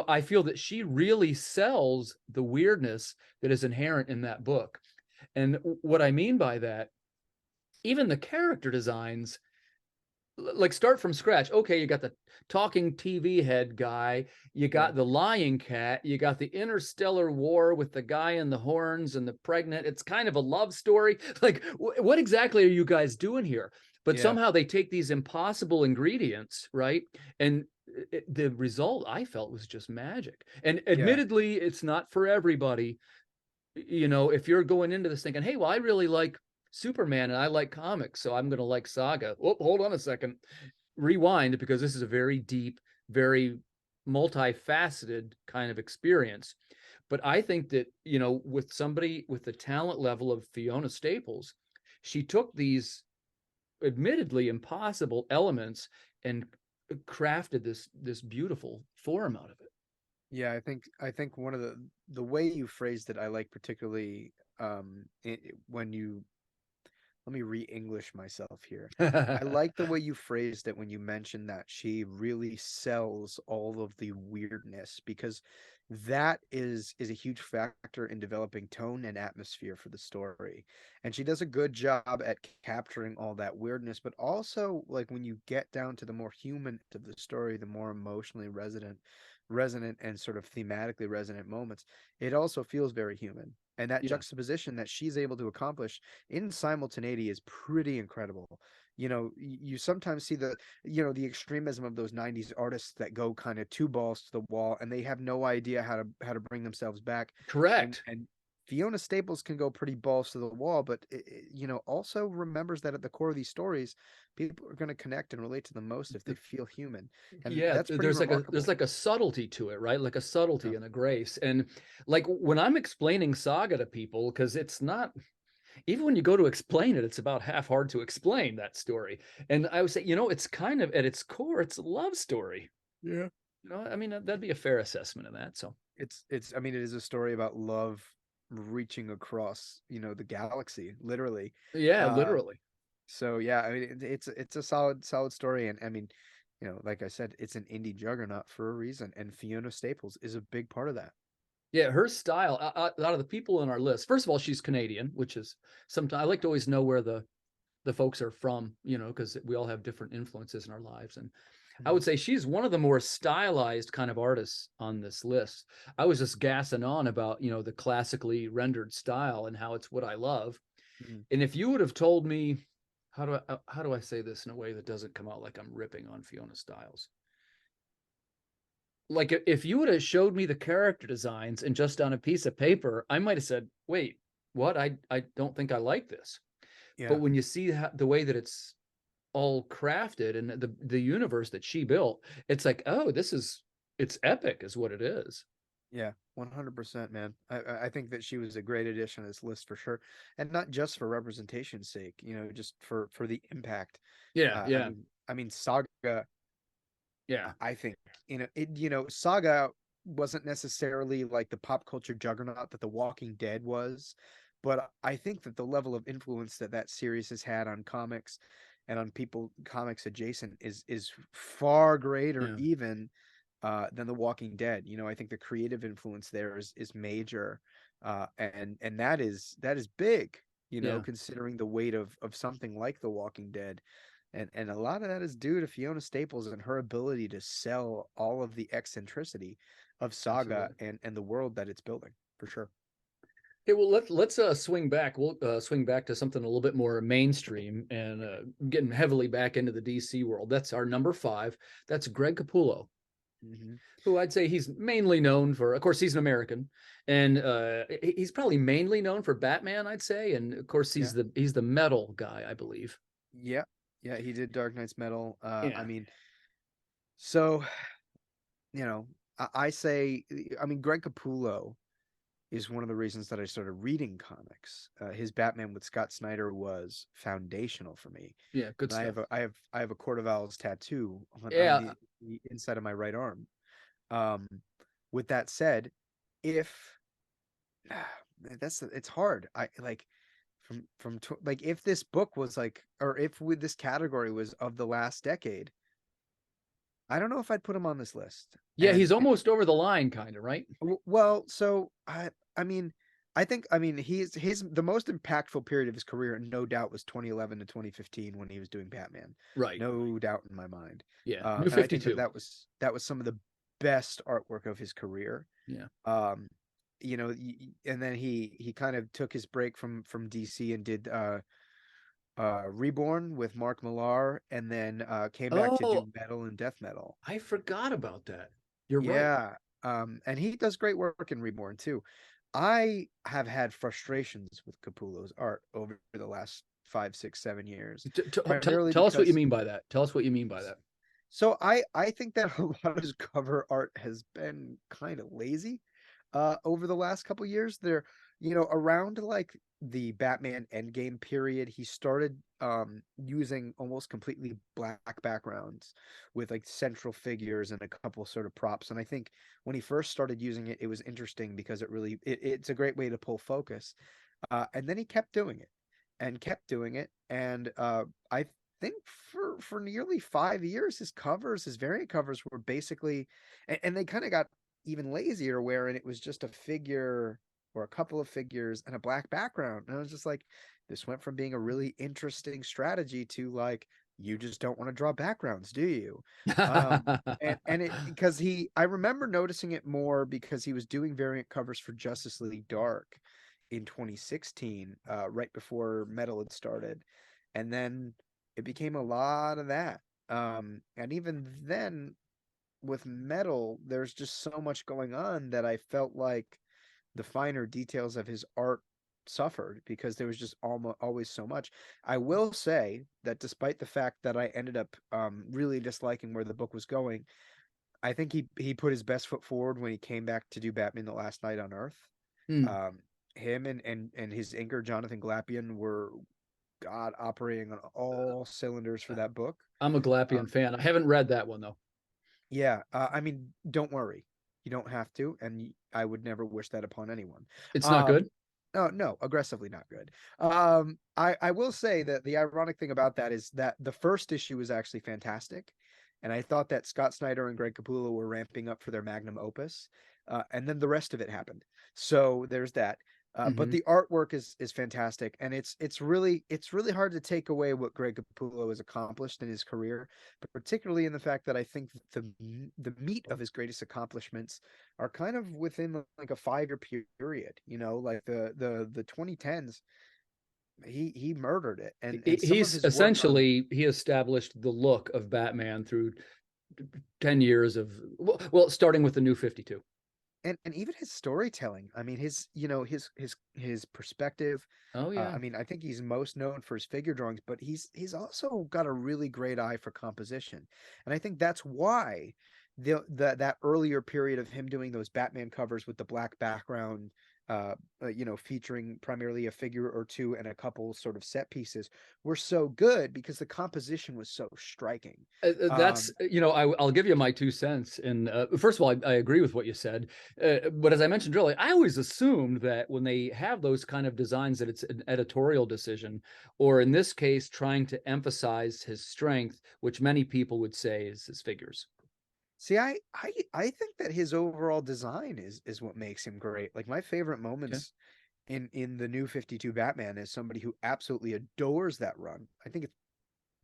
[SPEAKER 1] I feel that she really sells the weirdness that is inherent in that book. And what I mean by that, even the character designs, like start from scratch. Okay, you got the talking TV head guy, you
[SPEAKER 2] Yeah.
[SPEAKER 1] got the lying cat, you got the interstellar war with the guy in the horns and the pregnant. It's kind of a love story. Like, what exactly are you guys doing here? But
[SPEAKER 2] Yeah.
[SPEAKER 1] somehow they take these impossible ingredients, right? And the result I felt was just magic. And
[SPEAKER 2] Yeah.
[SPEAKER 1] admittedly, it's not for everybody. You know, if you're going into this thinking, hey, well, I really like Superman and I like comics, so I'm going to like Saga. Oh, hold on a second. Rewind, because this is a very deep, very multifaceted kind of experience. But I think that, you know, with somebody with the talent level of Fiona Staples, she took these admittedly impossible elements and crafted this beautiful form out of it.
[SPEAKER 2] Yeah, I think one of the way you phrased it, I like particularly when you let me re-English myself here. I like the way you phrased it when you mentioned that she really sells all of the weirdness, because that is a huge factor in developing tone and atmosphere for the story. And she does a good job at capturing all that weirdness, but also like when you get down to the more human of the story, the more emotionally resonant and sort of thematically resonant moments, it also feels very human. And that
[SPEAKER 1] Yeah,
[SPEAKER 2] juxtaposition that she's able to accomplish in simultaneity is pretty incredible. You sometimes see the extremism of those 90s artists that go kind of two balls to the wall and they have no idea how to bring themselves back. And
[SPEAKER 1] correct.
[SPEAKER 2] Fiona Staples can go pretty balls to the wall, but also remembers that at the core of these stories, people are going to connect and relate to them most if they feel human. And
[SPEAKER 1] Yeah,
[SPEAKER 2] that's pretty
[SPEAKER 1] there's
[SPEAKER 2] remarkable.
[SPEAKER 1] like a subtlety to it, right? Like a
[SPEAKER 2] Yeah.
[SPEAKER 1] subtlety and a grace. And like when I'm explaining Saga to people, because it's not, even when you go to explain it, it's about half hard to explain that story. And I would say, you know, it's kind of at its core, it's a love story.
[SPEAKER 2] Yeah.
[SPEAKER 1] You know, I mean, that'd be a fair assessment of that. So
[SPEAKER 2] It's I mean, it is a story about love reaching across, the galaxy, literally.
[SPEAKER 1] yeah,
[SPEAKER 2] Uh
[SPEAKER 1] literally.
[SPEAKER 2] so yeah, I mean it's a solid story, and I mean, like I said, it's an indie juggernaut for a reason, and Fiona Staples is a big part of that.
[SPEAKER 1] Yeah, her style, out of the people on our list, first of all, she's Canadian, which is sometimes I like to always know where the folks are from, you know, because we all have different influences in our lives. And I
[SPEAKER 2] Mhm.
[SPEAKER 1] would say she's one of the more stylized kind of artists on this list. I was just gassing on about, you know, the classically rendered style and how it's what I love.
[SPEAKER 2] Mhm.
[SPEAKER 1] And if you would have told me, how do I say this in a way that doesn't come out like I'm ripping on Fiona Styles? Like if you would have showed me the character designs and just on a piece of paper, I might have said, "Wait, what? I don't think I like this." But
[SPEAKER 2] Yeah.
[SPEAKER 1] when you see the way that it's all crafted and the universe that she built, it's like, oh, it's epic, is what it is.
[SPEAKER 2] Yeah, 100%, man. I think that she was a great addition to this list for sure, and not just for representation's sake, just for the impact.
[SPEAKER 1] Yeah,
[SPEAKER 2] Uh, I
[SPEAKER 1] yeah,
[SPEAKER 2] mean, I mean, Saga.
[SPEAKER 1] yeah,
[SPEAKER 2] I think Saga wasn't necessarily like the pop culture juggernaut that The Walking Dead was, but I think that the level of influence that that series has had on comics and on people comics adjacent is far greater
[SPEAKER 1] yeah,
[SPEAKER 2] even than The Walking Dead. I think the creative influence there is major, and that is big.
[SPEAKER 1] yeah.
[SPEAKER 2] Considering the weight of something like The Walking Dead, and a lot of that is due to Fiona Staples and her ability to sell all of the eccentricity of Saga
[SPEAKER 1] Absolutely.
[SPEAKER 2] and the world that it's building, for sure.
[SPEAKER 1] Okay, well let's swing back. We'll swing back to something a little bit more mainstream and getting heavily back into the DC world. That's our number five. That's Greg Capullo,
[SPEAKER 2] Hmm.
[SPEAKER 1] who I'd say he's mainly known for. Of course, he's an American, and he's probably mainly known for Batman, I'd say. And of course,
[SPEAKER 2] Yeah.
[SPEAKER 1] he's the metal guy, I believe.
[SPEAKER 2] Yeah. Yeah. He did Dark Knight's Metal. I
[SPEAKER 1] Yeah,
[SPEAKER 2] mean, so, you know, I say, I mean, Greg Capullo is one of the reasons that I started reading comics. His Batman with Scott Snyder was foundational for me.
[SPEAKER 1] yeah, good
[SPEAKER 2] I
[SPEAKER 1] stuff.
[SPEAKER 2] have a Court of Owls tattoo on
[SPEAKER 1] Yeah,
[SPEAKER 2] the inside of my right arm. Um, with that said, if it's hard. I like like if this book was like, or if with this category was of the last decade, I don't know if I'd put him on this list.
[SPEAKER 1] yeah, he's almost over the line, kind of, right?
[SPEAKER 2] Well, so I mean, I mean, his the most impactful period of his career, no doubt, was 2011 to 2015 when he was doing Batman.
[SPEAKER 1] Right.
[SPEAKER 2] No doubt in my mind.
[SPEAKER 1] Yeah. New
[SPEAKER 2] And I think
[SPEAKER 1] 52.
[SPEAKER 2] that was some of the best artwork of his career.
[SPEAKER 1] Yeah.
[SPEAKER 2] Um, and then he kind of took his break from DC and did Reborn with Mark Millar, and then came back to do
[SPEAKER 1] Oh,
[SPEAKER 2] Metal and Death Metal.
[SPEAKER 1] I forgot about that. You're right.
[SPEAKER 2] Yeah. And he does great work in Reborn too. I have had frustrations with Capullo's art over the last 5, 6, 7 years, primarily
[SPEAKER 1] Tell us what you
[SPEAKER 2] because
[SPEAKER 1] mean by that. Tell us what you mean by that.
[SPEAKER 2] so I think that a lot of his cover art has been kind of lazy over the last couple years. There, around like the Batman Endgame period, he started using almost completely black backgrounds with like central figures and a couple sort of props. And I think when he first started using it, it was interesting because it's a great way to pull focus. And then he kept doing it and kept doing it. And I think for nearly 5 years, his variant covers were basically, and they kind of got even lazier, wherein it was just a figure or a couple of figures and a black background. And I was just like, this went from being a really interesting strategy to like, you just don't want to draw backgrounds, do you? And it because I remember noticing it more because he was doing variant covers for Justice League Dark in 2016, right before Metal had started, and then it became a lot of that. And even then, with Metal, there's just so much going on that I felt like the finer details of his art suffered because there was just almost always so much. I will say that despite the fact that I ended up really disliking where the book was going, I think he put his best foot forward when he came back to do Batman: The Last Night on Earth.
[SPEAKER 1] Hmm.
[SPEAKER 2] Um, him and his inker Jonathan Glapion were God operating on all cylinders for that book.
[SPEAKER 1] I'm a
[SPEAKER 2] Uh,
[SPEAKER 1] Glapian fan. I haven't read that one though.
[SPEAKER 2] yeah, I mean, don't worry, you don't have to, and I would never wish that upon anyone.
[SPEAKER 1] It's not
[SPEAKER 2] Um,
[SPEAKER 1] good.
[SPEAKER 2] no, no, aggressively not good. I will say that the ironic thing about that is that the first issue was actually fantastic, and I thought that Scott Snyder and Greg Capullo were ramping up for their magnum opus, and then the rest of it happened. So there's that. But
[SPEAKER 1] Hmm.
[SPEAKER 2] the artwork is fantastic, and it's really hard to take away what Greg Capullo has accomplished in his career, but particularly in the fact that I think the meat of his greatest accomplishments are kind of within like a 5 year period. Like the 2010s, he murdered it, and some of
[SPEAKER 1] He's
[SPEAKER 2] his work on
[SPEAKER 1] essentially he established the look of Batman through 10 years of well, starting with the New 52.
[SPEAKER 2] and even his storytelling. I mean, his perspective.
[SPEAKER 1] Oh yeah.
[SPEAKER 2] I mean, I think he's most known for his figure drawings, but he's also got a really great eye for composition, and I think that's why that earlier period of him doing those Batman covers with the black background, featuring primarily a figure or two and a couple sort of set pieces, were so good because the composition was so striking.
[SPEAKER 1] That's
[SPEAKER 2] Um,
[SPEAKER 1] I'll give you my 2 cents. And first of all, I agree with what you said. But as I mentioned earlier, I always assumed that when they have those kind of designs, that it's an editorial decision, or in this case, trying to emphasize his strength, which many people would say is his figures.
[SPEAKER 2] See, I think that his overall design is what makes him great. Like my favorite
[SPEAKER 1] Okay.
[SPEAKER 2] moments in the new 52 Batman is somebody who absolutely adores that run. I think it's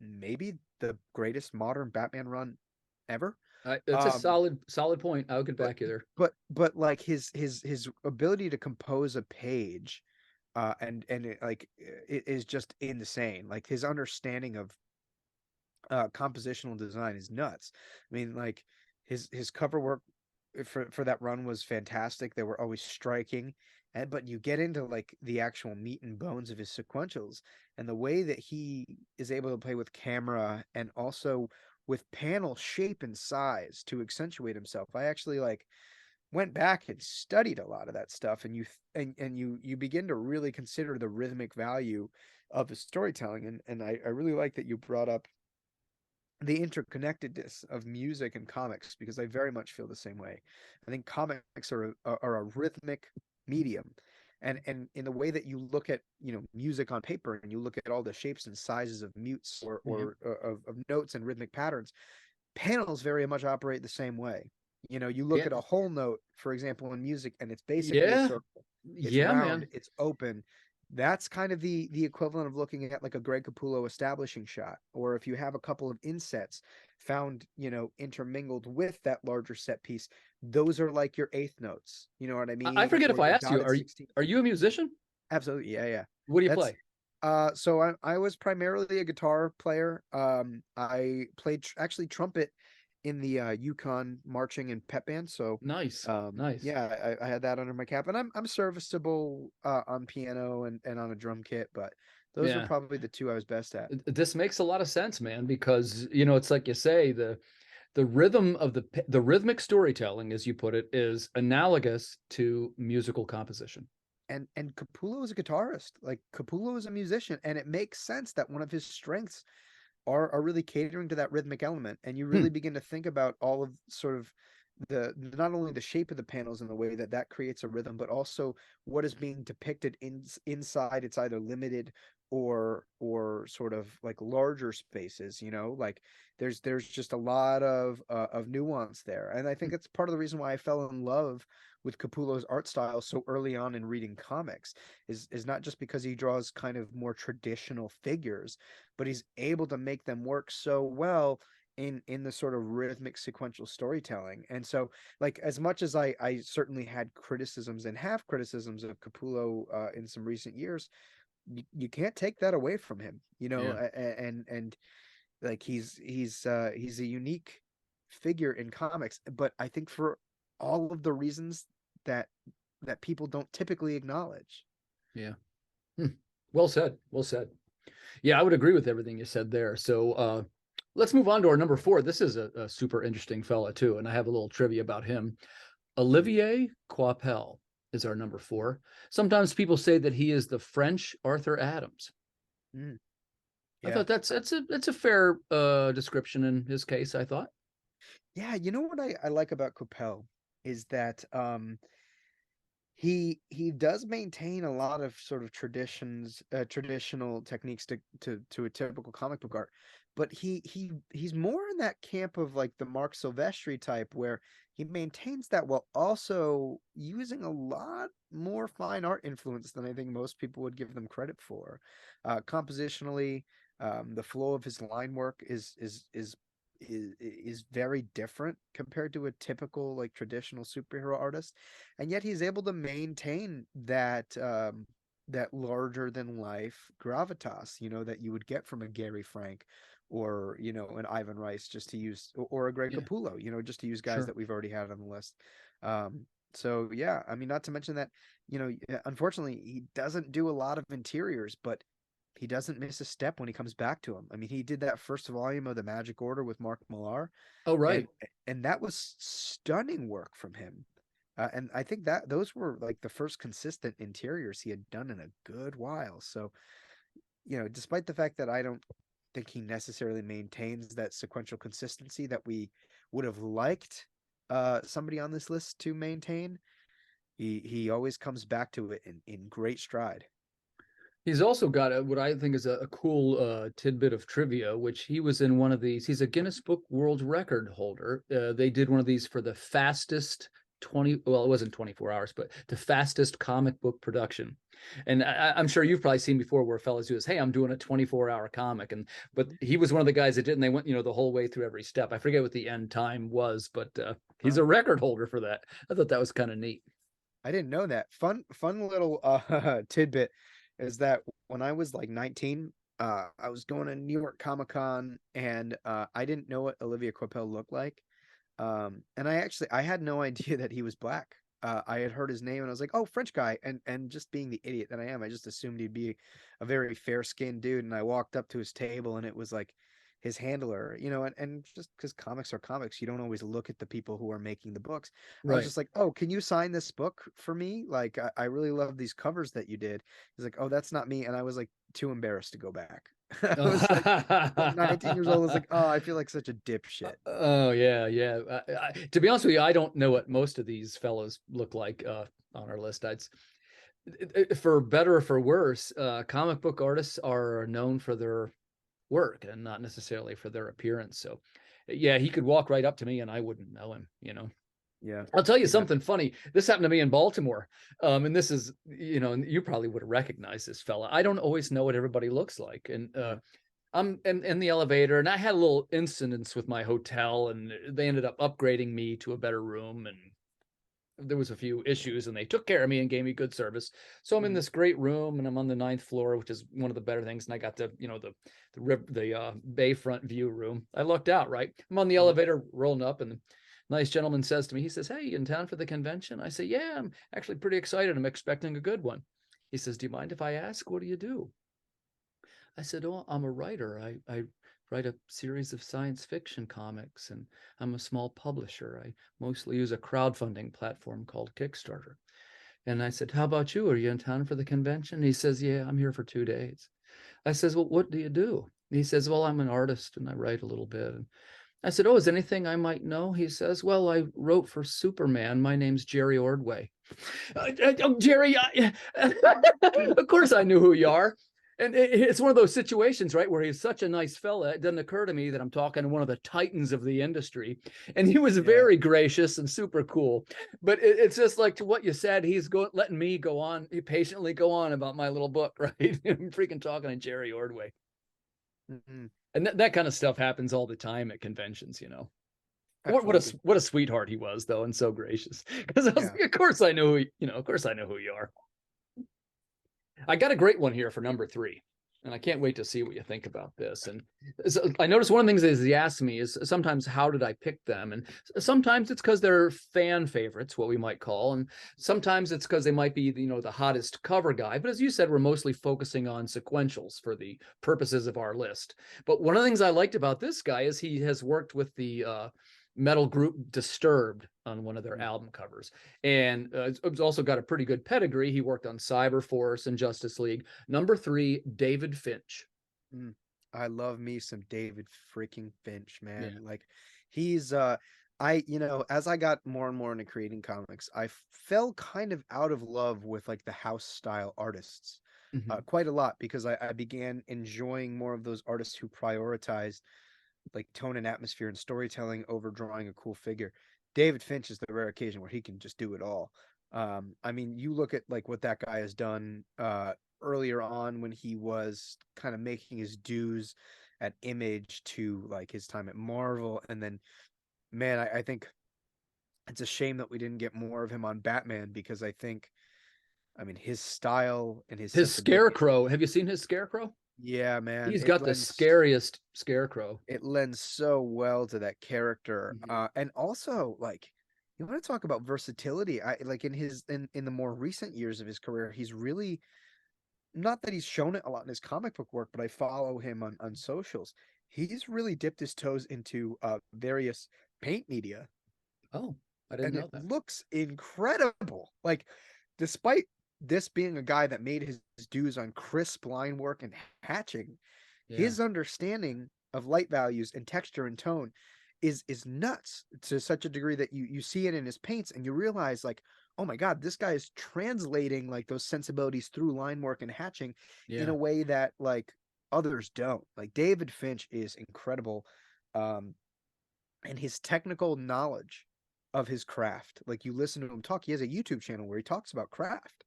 [SPEAKER 2] maybe the greatest modern Batman run ever.
[SPEAKER 1] It's a
[SPEAKER 2] Um,
[SPEAKER 1] solid point. I'll get
[SPEAKER 2] but
[SPEAKER 1] back you there.
[SPEAKER 2] but like his ability to compose a page, and it is just insane. Like his understanding of compositional design is nuts. I mean, like his cover work for that run was fantastic. They were always striking. And but you get into like the actual meat and bones of his sequentials and the way that he is able to play with camera and also with panel shape and size to accentuate himself. I actually like went back and studied a lot of that stuff, and you begin to really consider the rhythmic value of the storytelling. And I really like that you brought up the interconnectedness of music and comics because I very much feel the same way. I think comics are a rhythmic medium, and in the way that you look at music on paper and you look at all the shapes and sizes of mutes
[SPEAKER 1] Yeah.
[SPEAKER 2] of notes and rhythmic patterns, panels very much operate the same way. You look
[SPEAKER 1] Yeah.
[SPEAKER 2] at a whole note, for example, in music, and it's basically a
[SPEAKER 1] Yeah.
[SPEAKER 2] circle. It's
[SPEAKER 1] Yeah,
[SPEAKER 2] round,
[SPEAKER 1] man.
[SPEAKER 2] it's open. That's kind of the equivalent of looking at like a Greg Capullo establishing shot, or if you have a couple of insets found, intermingled with that larger set piece, those are like your eighth notes. You know what I
[SPEAKER 1] I
[SPEAKER 2] mean?
[SPEAKER 1] forget if
[SPEAKER 2] Or
[SPEAKER 1] I
[SPEAKER 2] your
[SPEAKER 1] asked you,
[SPEAKER 2] dotted 16.
[SPEAKER 1] are you a musician?
[SPEAKER 2] Absolutely. Yeah, yeah.
[SPEAKER 1] What do you
[SPEAKER 2] That's
[SPEAKER 1] play?
[SPEAKER 2] so I was primarily a guitar player. I played actually trumpet in the Yukon marching and pep band. So
[SPEAKER 1] Nice, nice.
[SPEAKER 2] yeah, I had that under my cap, and I'm serviceable on piano and on a drum kit, but those are
[SPEAKER 1] Yeah.
[SPEAKER 2] probably the two I was best at.
[SPEAKER 1] This makes a lot of sense, man, because it's like you say, the rhythm of the rhythmic storytelling, as you put it, is analogous to musical composition.
[SPEAKER 2] And Capullo is a guitarist. Like Capullo is a musician, and it makes sense that one of his strengths are really catering to that rhythmic element. And you really
[SPEAKER 1] Hmm.
[SPEAKER 2] begin to think about all of sort of the not only the shape of the panels and the way that that creates a rhythm, but also what is being depicted inside. It's either limited or sort of like larger spaces. Like there's just a lot of nuance there, and I think it's part of the reason why I fell in love with Capullo's art style so early on in reading comics is not just because he draws kind of more traditional figures, but he's able to make them work so well in the sort of rhythmic sequential storytelling. And so, like, as much as I certainly had criticisms and have criticisms of Capullo in some recent years, you can't take that away from him,
[SPEAKER 1] Yeah.
[SPEAKER 2] and like he's a unique figure in comics, but I think for all of the reasons that people don't typically acknowledge.
[SPEAKER 1] Yeah. Hmm. Well said. Well said. Yeah, I would agree with everything you said there. So let's move on to our number four. This is a super interesting fella too, and I have a little trivia about him. Olivier Coipel is our number four. Sometimes people say that he is the French Arthur Adams.
[SPEAKER 2] Mm,
[SPEAKER 1] I
[SPEAKER 2] yeah.
[SPEAKER 1] thought that's a fair description in his case, I thought.
[SPEAKER 2] Yeah, you know what I like about Coppel is that he does maintain a lot of sort of traditional techniques to a typical comic book art, but he's more in that camp of like the Mark Silvestri type, where he maintains that while also using a lot more fine art influence than I think most people would give them credit for. Compositionally, the flow of his line work is very different compared to a typical like traditional superhero artist, and yet he's able to maintain that larger than life gravitas, that you would get from a Gary Frank or an Ivan Rice, just to use, or a Greg
[SPEAKER 1] Yeah,
[SPEAKER 2] Capullo, just to use guys
[SPEAKER 1] sure.
[SPEAKER 2] that we've already had on the list. So yeah, I mean, not to mention that, unfortunately he doesn't do a lot of interiors, but he doesn't miss a step when he comes back to him. I mean, he did that first volume of the Magic Order with Mark Millar,
[SPEAKER 1] Oh,
[SPEAKER 2] and
[SPEAKER 1] right.
[SPEAKER 2] that was stunning work from him. And I think that those were like the first consistent interiors he had done in a good while. So, despite the fact that I don't think he necessarily maintains that sequential consistency that we would have liked somebody on this list to maintain, he always comes back to it in great stride.
[SPEAKER 1] He's also got what I think is a cool tidbit of trivia, which he was in one of these. He's a Guinness Book World Record holder. They did one of these for the fastest 20, well, it wasn't 24 hours, but the fastest comic book production. And I'm sure you've probably seen before where fellas do this, hey, I'm doing a 24-hour comic. But he was one of the guys that did, and they went, the whole way through every step. I forget what the end time was, but he's
[SPEAKER 2] Huh?
[SPEAKER 1] a record holder for that. I thought that was kind of neat.
[SPEAKER 2] I didn't know that. Fun little tidbit is that when I was like 19, I was going to New York Comic Con, and I didn't know what Olivia Coipel looked like. And I had no idea that he was black. I had heard his name and I was like, oh, French guy. And just being the idiot that I am, I just assumed he'd be a very fair skinned dude. And I walked up to his table and it was like his handler, and just because comics are comics, you don't always look at the people who are making the books. I was
[SPEAKER 1] Right.
[SPEAKER 2] just like, oh, can you sign this book for me? Like, I really love these covers that you did. He's like, oh, that's not me. And I was like too embarrassed to go back. I was like, at 19 years old, I was like, oh, I feel like such a dipshit.
[SPEAKER 1] Oh, yeah, yeah. To be honest with you, I don't know what most of these fellows look like on our list. For better or for worse, comic book artists are known for their work and not necessarily for their appearance. So, yeah, he could walk right up to me and I wouldn't know him.
[SPEAKER 2] Yeah.
[SPEAKER 1] I'll tell you
[SPEAKER 2] Yeah.
[SPEAKER 1] something funny. This happened to me in Baltimore. And this is, and you probably would have recognized this fella. I don't always know what everybody looks like. And
[SPEAKER 2] Mhm.
[SPEAKER 1] I'm in the elevator, and I had a little incidents with my hotel, and they ended up upgrading me to a better room. And there was a few issues, and they took care of me and gave me good service. So I'm in
[SPEAKER 2] Mhm.
[SPEAKER 1] this great room, and I'm on the 9th floor, which is one of the better things. And I got the, bayfront view room. I looked out, right? I'm on the
[SPEAKER 2] Mhm.
[SPEAKER 1] elevator rolling up, and the nice gentleman says to me, he says, "Hey, you in town for the convention?" I say, "Yeah, I'm actually pretty excited. I'm expecting a good one." He says, "Do you mind if I ask, what do you do?" I said, "Oh, I'm a writer. I write a series of science fiction comics, and I'm a small publisher. I mostly use a crowdfunding platform called Kickstarter." And I said, "How about you? Are you in town for the convention?" He says, "Yeah, I'm here for 2 days." I says, "Well, what do you do?" He says, "Well, I'm an artist and I write a little bit." And I said, "Oh, is anything I might know?" He says, "Well, I wrote for Superman. My name's Jerry Ordway." Jerry, of course I knew who you are. And it's one of those situations, right, where he's such a nice fella. It doesn't occur to me that I'm talking to one of the titans of the industry. And he was
[SPEAKER 2] Yeah.
[SPEAKER 1] very gracious and super cool. But it's just like, to what you said, he's letting me go on, he patiently go on about my little book, right? I'm freaking talking to Jerry Ordway.
[SPEAKER 2] Mhm.
[SPEAKER 1] And that kind of stuff happens all the time at conventions.
[SPEAKER 2] Absolutely.
[SPEAKER 1] What a sweetheart he was, though, and so gracious. Because I was
[SPEAKER 2] Yeah.
[SPEAKER 1] like, of course I know of course I know who you are. I got a great one here for number 3, and I can't wait to see what you think about this. And so I noticed one of the things that he asked me is sometimes, how did I pick them? And sometimes it's because they're fan favorites, what we might call, and sometimes it's because they might be the hottest cover guy. But as you said, we're mostly focusing on sequentials for the purposes of our list. But one of the things I liked about this guy is he has worked with the metal group Disturbed on one of their
[SPEAKER 2] Mhm.
[SPEAKER 1] album covers, and it's also got a pretty good pedigree. He worked on Cyberforce and Justice League. Number 3, David Finch.
[SPEAKER 2] Mm. I love me some David freaking Finch,
[SPEAKER 1] Yeah.
[SPEAKER 2] man. Like he's as I got more and more into creating comics, I fell kind of out of love with like the house style artists.
[SPEAKER 1] Mm-hmm.
[SPEAKER 2] Quite a lot because I began enjoying more of those artists who prioritized like tone and atmosphere and storytelling over drawing a cool figure. David Finch is the rare occasion where he can just do it all. I mean, you look at like what that guy has done earlier on when he was kind of making his dues at Image to like his time at Marvel, and then man, I think it's a shame that we didn't get more of him on Batman because I mean his style and his
[SPEAKER 1] His
[SPEAKER 2] sensibility.
[SPEAKER 1] Scarecrow. Have you seen his Scarecrow?
[SPEAKER 2] Yeah, man,
[SPEAKER 1] He's got the scariest Scarecrow.
[SPEAKER 2] it lends so well to that character.
[SPEAKER 1] Mm-hmm.
[SPEAKER 2] And also like you want to talk about versatility. I like in the more recent years of his career, he's really not that he's shown it a lot in his comic book work, but I follow him on socials. He's really dipped his toes into various paint media,
[SPEAKER 1] Oh, I didn't
[SPEAKER 2] and it
[SPEAKER 1] know that.
[SPEAKER 2] looks incredible. Like, despite this being a guy that made his dues on crisp line work and hatching,
[SPEAKER 1] Yeah.
[SPEAKER 2] his understanding of light values and texture and tone is nuts to such a degree that you see it in his paints and you realize like, oh my god, this guy is translating like those sensibilities through line work and hatching in
[SPEAKER 1] Yeah.
[SPEAKER 2] a way that like others don't. Like David Finch is incredible. Um, and his technical knowledge of his craft. Like you listen to him talk, he has a YouTube channel where he talks about craft.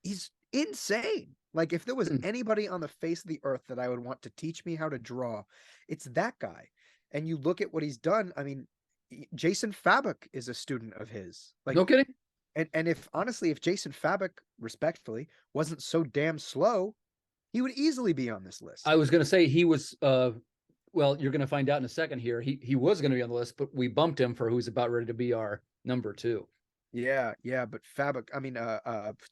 [SPEAKER 2] He's insane. Like if there was
[SPEAKER 1] Hmm.
[SPEAKER 2] anybody on the face of the earth that I would want to teach me how to draw, it's that guy. And you look at what he's done. I mean, Jason Fabok is a student of his. Like,
[SPEAKER 1] No kidding.
[SPEAKER 2] and if honestly, if Jason Fabok, respectfully, wasn't so damn slow, he would easily be on this
[SPEAKER 1] I
[SPEAKER 2] list.
[SPEAKER 1] was going to say he was. Well, you're going to find out in a second here. He was going to be on the list, but we bumped him for who's about ready to be our number 2,
[SPEAKER 2] Yeah, yeah, but Fabok, I mean,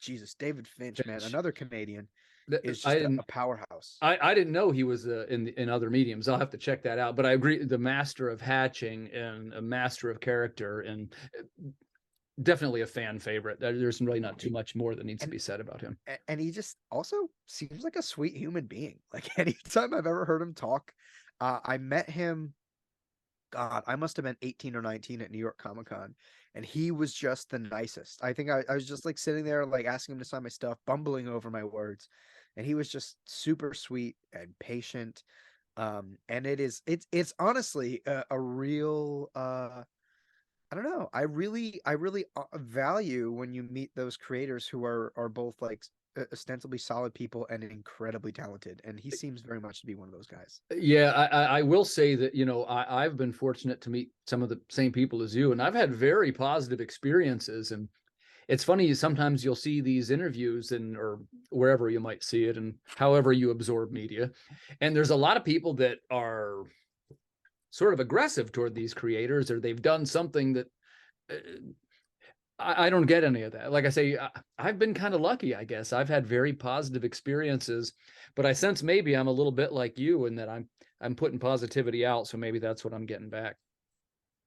[SPEAKER 2] Jesus, David Finch, man,
[SPEAKER 1] Finch.
[SPEAKER 2] another Canadian, is
[SPEAKER 1] I
[SPEAKER 2] just a
[SPEAKER 1] didn't.
[SPEAKER 2] powerhouse.
[SPEAKER 1] I didn't know he was in other mediums. I'll have to check that out. But I agree, the master of hatching and a master of character, and definitely a fan favorite. There's really not too much more that needs to
[SPEAKER 2] And
[SPEAKER 1] be said about him.
[SPEAKER 2] and he just also seems like a sweet human being. Like anytime I've ever heard him talk, I met him. God, I must have been 18 or 19 at New York Comic Con, and he was just the nicest. I think I was just like sitting there, like asking him to sign my stuff, bumbling over my words, and he was just super sweet and patient. And it's honestly a real I don't know. I really value when you meet those creators who are both like ostensibly solid people and incredibly talented. And he seems very much to be one of those guys.
[SPEAKER 1] Yeah, I will say that, I've been fortunate to meet some of the same people as you, and I've had very positive experiences. And it's funny, sometimes you'll see these interviews and or wherever you might see it and however you absorb media. And there's a lot of people that are sort of aggressive toward these creators, or they've done something that uh, I don't get any of that. Like I say, I've been kind of lucky, I guess. I've had very positive experiences, but I sense maybe I'm a little bit like you in that I'm putting positivity out, so maybe that's what I'm getting back.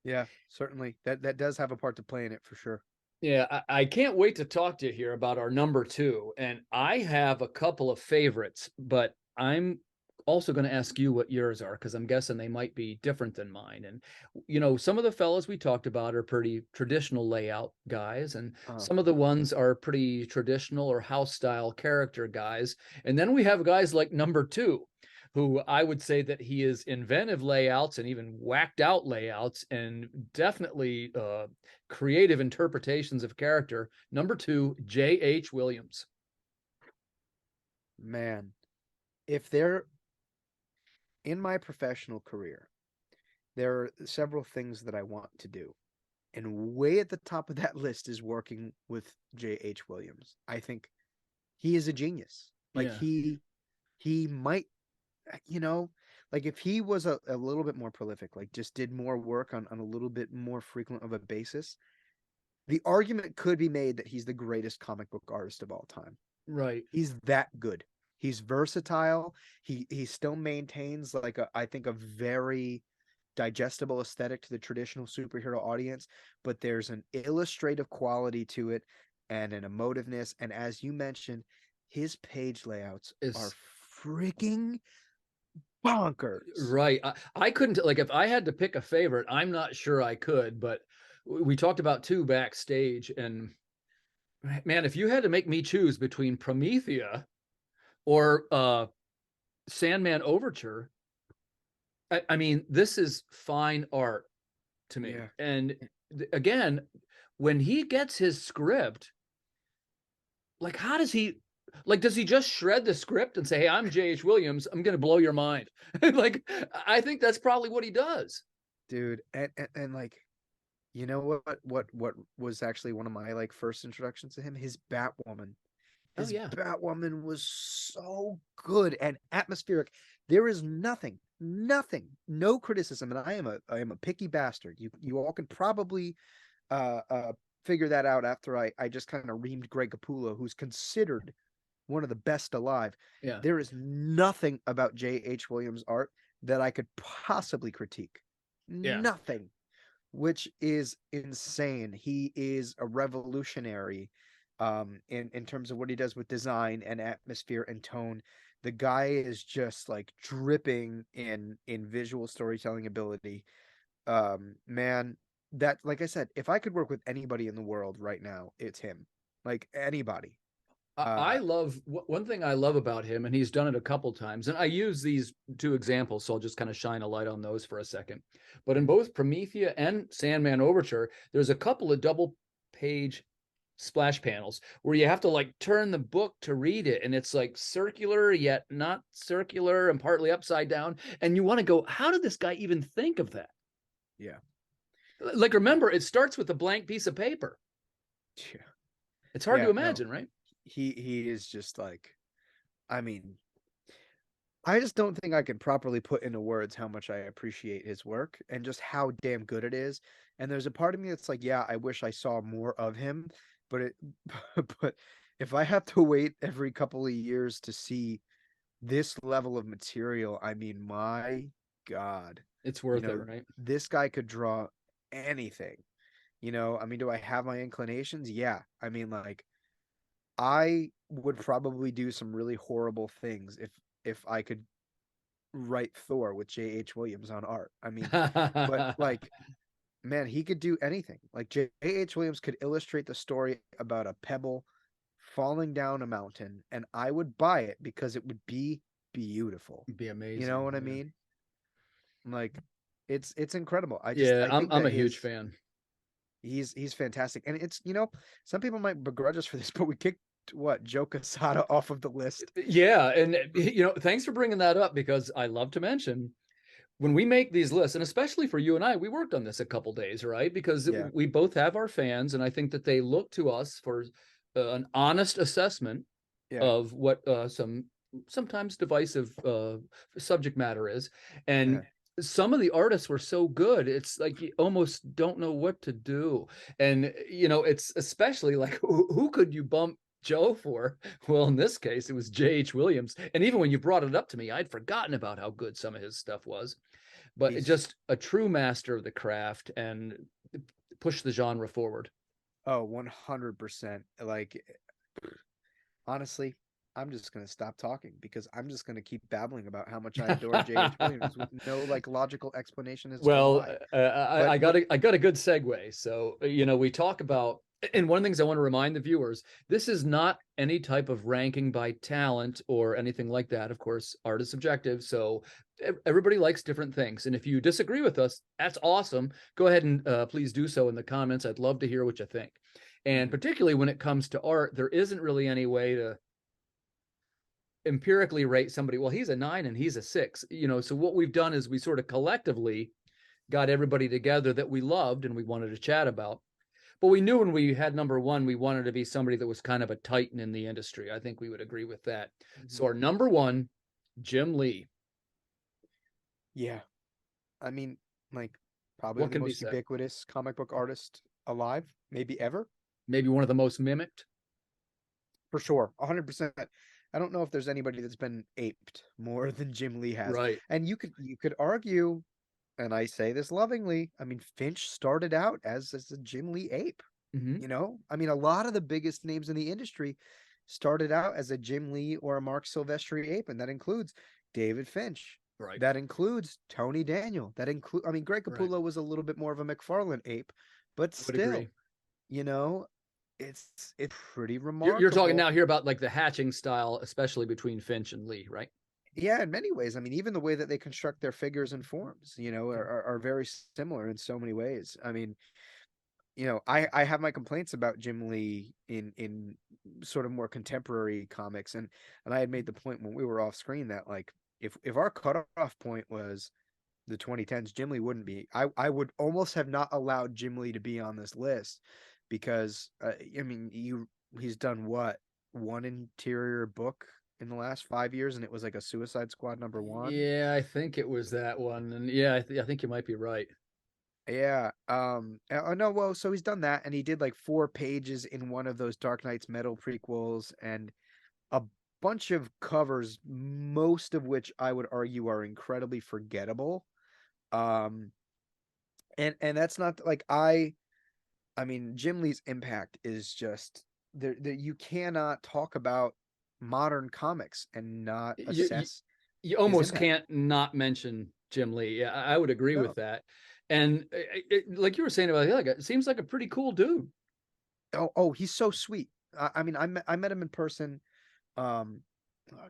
[SPEAKER 2] Yeah, certainly. That does have a part to play in it for sure.
[SPEAKER 1] Yeah, I can't wait to talk to you here about our number two. And I have a couple of favorites, but I'm also going to ask you what yours are because I'm guessing they might be different than mine. And, some of the fellows we talked about are pretty traditional layout guys, and
[SPEAKER 2] Uh,
[SPEAKER 1] some of the ones are pretty traditional or house style character guys. And then we have guys like number two, who I would say that he is inventive layouts and even whacked out layouts and definitely creative interpretations of character. Number two, J.H. Williams.
[SPEAKER 2] man, if they're in my professional career, there are several things that I want to do. And way at the top of that list is working with J.H. Williams. I think he is a genius. Like
[SPEAKER 1] Yeah.
[SPEAKER 2] he might, you know, like if he was a little bit more prolific, like just did more work on a little bit more frequent of a basis, the argument could be made that he's the greatest comic book artist of all time.
[SPEAKER 1] Right.
[SPEAKER 2] He's that good. He's versatile. He still maintains like I think a very digestible aesthetic to the traditional superhero audience, but there's an illustrative quality to it and an emotiveness. And as you mentioned, his page layouts are
[SPEAKER 1] Is
[SPEAKER 2] freaking bonkers.
[SPEAKER 1] right. I couldn't, like, if I had to pick a favorite, I'm not sure I could, but we talked about two backstage. And man, if you had to make me choose between Promethea or Sandman Overture, I mean, this is fine art to me.
[SPEAKER 2] Yeah.
[SPEAKER 1] And again, when he gets his script, like, how does he, like, does he just shred the script and say, "Hey, I'm J.H. Williams. I'm going to blow your mind"? Like, I think that's probably what he does.
[SPEAKER 2] Dude, and like you know what was actually one of my like first introductions to him? His Batwoman.
[SPEAKER 1] Oh,
[SPEAKER 2] His
[SPEAKER 1] yeah.
[SPEAKER 2] Batwoman was so good and atmospheric. There is nothing, no criticism, and I am a picky bastard. You all can probably uh uh figure that out after I just kind of reamed Greg Capullo, who's considered one of the best alive.
[SPEAKER 1] Yeah.
[SPEAKER 2] There is nothing about J.H. Williams' art that I could possibly critique.
[SPEAKER 1] Yeah.
[SPEAKER 2] Nothing, which is insane. He is a revolutionary in terms of what he does with design and atmosphere and tone. The guy is just like dripping in visual storytelling ability. Man, that like I said, if I could work with anybody in the world right now, it's him. Like anybody.
[SPEAKER 1] I
[SPEAKER 2] Uh
[SPEAKER 1] love one thing I love about him, and he's done it a couple times. And I use these two examples, so I'll just kind of shine a light on those for a second. But in both Promethea and Sandman Overture, there's a couple of double page splash panels where you have to like turn the book to read it, and it's like circular yet not circular and partly upside down, and you want to go, how did this guy even think of that?
[SPEAKER 2] yeah.
[SPEAKER 1] Like,
[SPEAKER 2] Yeah.
[SPEAKER 1] remember, it starts with a blank piece of paper.
[SPEAKER 2] Yeah.
[SPEAKER 1] It's hard to
[SPEAKER 2] Yeah, no.
[SPEAKER 1] imagine, right?
[SPEAKER 2] He is just like I mean, I just don't think I can properly put into words how much I appreciate his work and just how damn good it is. And there's a part of me that's like, yeah, I wish I saw more of him, but it but if I have to wait every couple of years to see this level of material, I mean, my God,
[SPEAKER 1] It's
[SPEAKER 2] you
[SPEAKER 1] worth it,
[SPEAKER 2] know,
[SPEAKER 1] right?
[SPEAKER 2] this guy could draw anything. I mean, do I have my inclinations? Yeah. I mean, like I would probably do some really horrible things if I could write Thor with J.H. Williams on art. I mean, but like, man, he could do anything. Like J.H. Williams could illustrate the story about a pebble falling down a mountain, and I would buy it because it would be beautiful.
[SPEAKER 1] Be
[SPEAKER 2] You know
[SPEAKER 1] amazing.
[SPEAKER 2] what I
[SPEAKER 1] Yeah.
[SPEAKER 2] mean? Like, it's incredible.
[SPEAKER 1] Yeah,
[SPEAKER 2] I
[SPEAKER 1] I'm
[SPEAKER 2] think
[SPEAKER 1] I'm
[SPEAKER 2] that
[SPEAKER 1] a huge
[SPEAKER 2] his
[SPEAKER 1] fan.
[SPEAKER 2] He's fantastic. And it's, some people might begrudge us for this, but we kicked what, Joe Quesada off of the list.
[SPEAKER 1] Yeah, and thanks for bringing that up, because I love to mention when we make these lists, and especially for you and I, we worked on this a couple days, right? Because
[SPEAKER 2] Yeah.
[SPEAKER 1] we both have our fans, and I think that they look to us for an honest assessment
[SPEAKER 2] Yeah.
[SPEAKER 1] of what sometimes divisive subject matter is. And
[SPEAKER 2] Yeah.
[SPEAKER 1] some of the artists were so good, it's like you almost don't know what to do. And it's especially like, who could you bump Joe for? Well, in this case, it was J.H. Williams. And even when you brought it up to me, I'd forgotten about how good some of his stuff was. But
[SPEAKER 2] He's
[SPEAKER 1] just a true master of the craft and push the genre forward.
[SPEAKER 2] 100%. Like, honestly, I'm just gonna stop talking because I'm just gonna keep babbling about how much I adore J.H. Williams with no like logical explanation as to
[SPEAKER 1] Well,
[SPEAKER 2] why.
[SPEAKER 1] I
[SPEAKER 2] But
[SPEAKER 1] got a good segue. So, we talk about, and one of the things I want to remind the viewers, this is not any type of ranking by talent or anything like that. Of course, art is subjective, so everybody likes different things. And if you disagree with us, that's awesome. Go ahead and please do so in the comments. I'd love to hear what you think. And
[SPEAKER 2] Mhm.
[SPEAKER 1] particularly when it comes to art, there isn't really any way to empirically rate somebody. Well, he's a 9 and he's a 6. So what we've done is we sort of collectively got everybody together that we loved and we wanted to chat about. But we knew when we had number one, we wanted to be somebody that was kind of a titan in the industry. I think we would agree with that. So
[SPEAKER 2] Mhm.
[SPEAKER 1] our number one, Jim Lee.
[SPEAKER 2] Yeah, I mean, like, probably
[SPEAKER 1] What
[SPEAKER 2] the
[SPEAKER 1] can be
[SPEAKER 2] most
[SPEAKER 1] said?
[SPEAKER 2] ubiquitous comic book artist alive, maybe ever,
[SPEAKER 1] Maybe one of the most mimicked.
[SPEAKER 2] for sure, 100%. I don't know if there's anybody that's been aped more than Jim Lee has.
[SPEAKER 1] Right.
[SPEAKER 2] And you could argue, and I say this lovingly, I mean, Finch started out as a Jim Lee ape.
[SPEAKER 1] Mm-hmm.
[SPEAKER 2] I mean, a lot of the biggest names in the industry started out as a Jim Lee or a Mark Silvestri ape, and that includes David Finch.
[SPEAKER 1] Right.
[SPEAKER 2] That includes Tony Daniel. I mean, Greg
[SPEAKER 1] Right.
[SPEAKER 2] Capullo was a little bit more of a McFarlane ape, but
[SPEAKER 1] I would agree.
[SPEAKER 2] still, you know, it's pretty
[SPEAKER 1] You're talking
[SPEAKER 2] remarkable.
[SPEAKER 1] now here about like the hatching style, especially between Finch and Lee, right?
[SPEAKER 2] Yeah, in many ways. I mean, even the way that they construct their figures and forms, are very similar in so many ways. I mean, I have my complaints about Jim Lee in sort of more contemporary comics, and I had made the point when we were off screen that like if our cutoff point was the 2010s, Jim Lee wouldn't be. I would almost have not allowed Jim Lee to be on this list because I mean he's done what, one interior book in the last 5 years, and it was like a Suicide Squad #1.
[SPEAKER 1] Yeah, I think it was that one. And yeah, I think you might be right.
[SPEAKER 2] Yeah. Oh no. Well, so he's done that, and he did like 4 pages in one of those Dark Knight's Metal prequels, and a bunch of covers, most of which I would argue are incredibly forgettable. Um, and that's not like I mean, Jim Lee's impact is just there. You cannot talk about modern comics and not
[SPEAKER 1] You, you,
[SPEAKER 2] assess
[SPEAKER 1] you
[SPEAKER 2] his
[SPEAKER 1] almost
[SPEAKER 2] impact.
[SPEAKER 1] can't not mention Jim Lee. Yeah, I would agree with
[SPEAKER 2] No.
[SPEAKER 1] that. And like you were saying about Helix, it seems like a pretty cool dude.
[SPEAKER 2] Oh, he's so sweet. I mean, I met him in person. Oh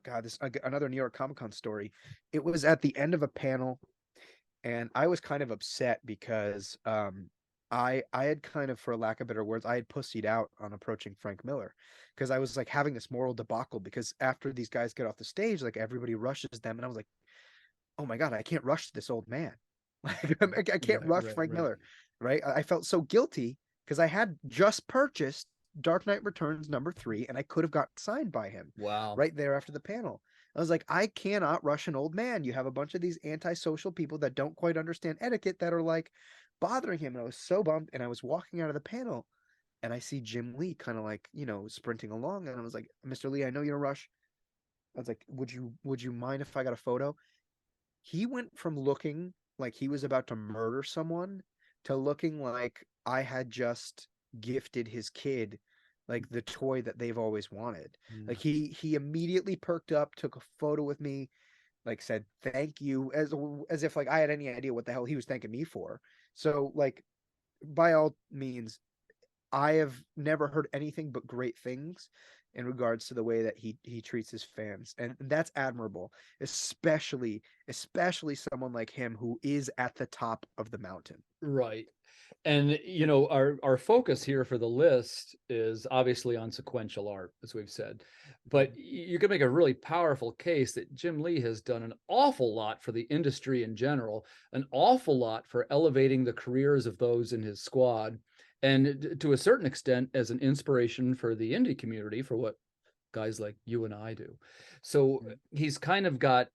[SPEAKER 2] God, this another New York Comic Con story. It was at the end of a panel, and I was kind of upset because I had kind of, for lack of better words, I had pussied out on approaching Frank Miller because I was like having this moral debacle because after these guys get off the stage, like everybody rushes them, and I was like, oh my God, I can't rush this old man. Like I can't
[SPEAKER 1] Right,
[SPEAKER 2] rush
[SPEAKER 1] right,
[SPEAKER 2] Frank
[SPEAKER 1] right.
[SPEAKER 2] Miller, right? I felt so guilty because I had just purchased Dark Knight Returns #3, and I could have got signed by him
[SPEAKER 1] Wow.
[SPEAKER 2] right there after the panel. I was like, I cannot rush an old man. You have a bunch of these antisocial people that don't quite understand etiquette that are like bothering him. And I was so bummed. And I was walking out of the panel, and I see Jim Lee kind of like, sprinting along. And I was like, Mr. Lee, I know you're in a rush. I was like, would you mind if I got a photo? He went from looking like he was about to murder someone to looking like I had just gifted his kid like the toy that they've always wanted.
[SPEAKER 1] Yeah.
[SPEAKER 2] Like he immediately perked up, took a photo with me, like said thank you, as if like I had any idea what the hell he was thanking me for. So like, by all means, I have never heard anything but great things in regards to the way that he treats his fans, and that's admirable, especially someone like him who is at the top of the mountain.
[SPEAKER 1] Right. And you know, our focus here for the list is obviously on sequential art, as we've said, but you can make a really powerful case that Jim Lee has done an awful lot for the industry in general, an awful lot for elevating the careers of those in his squad, and to a certain extent as an inspiration for the indie community for what guys like you and I do. So he's kind of got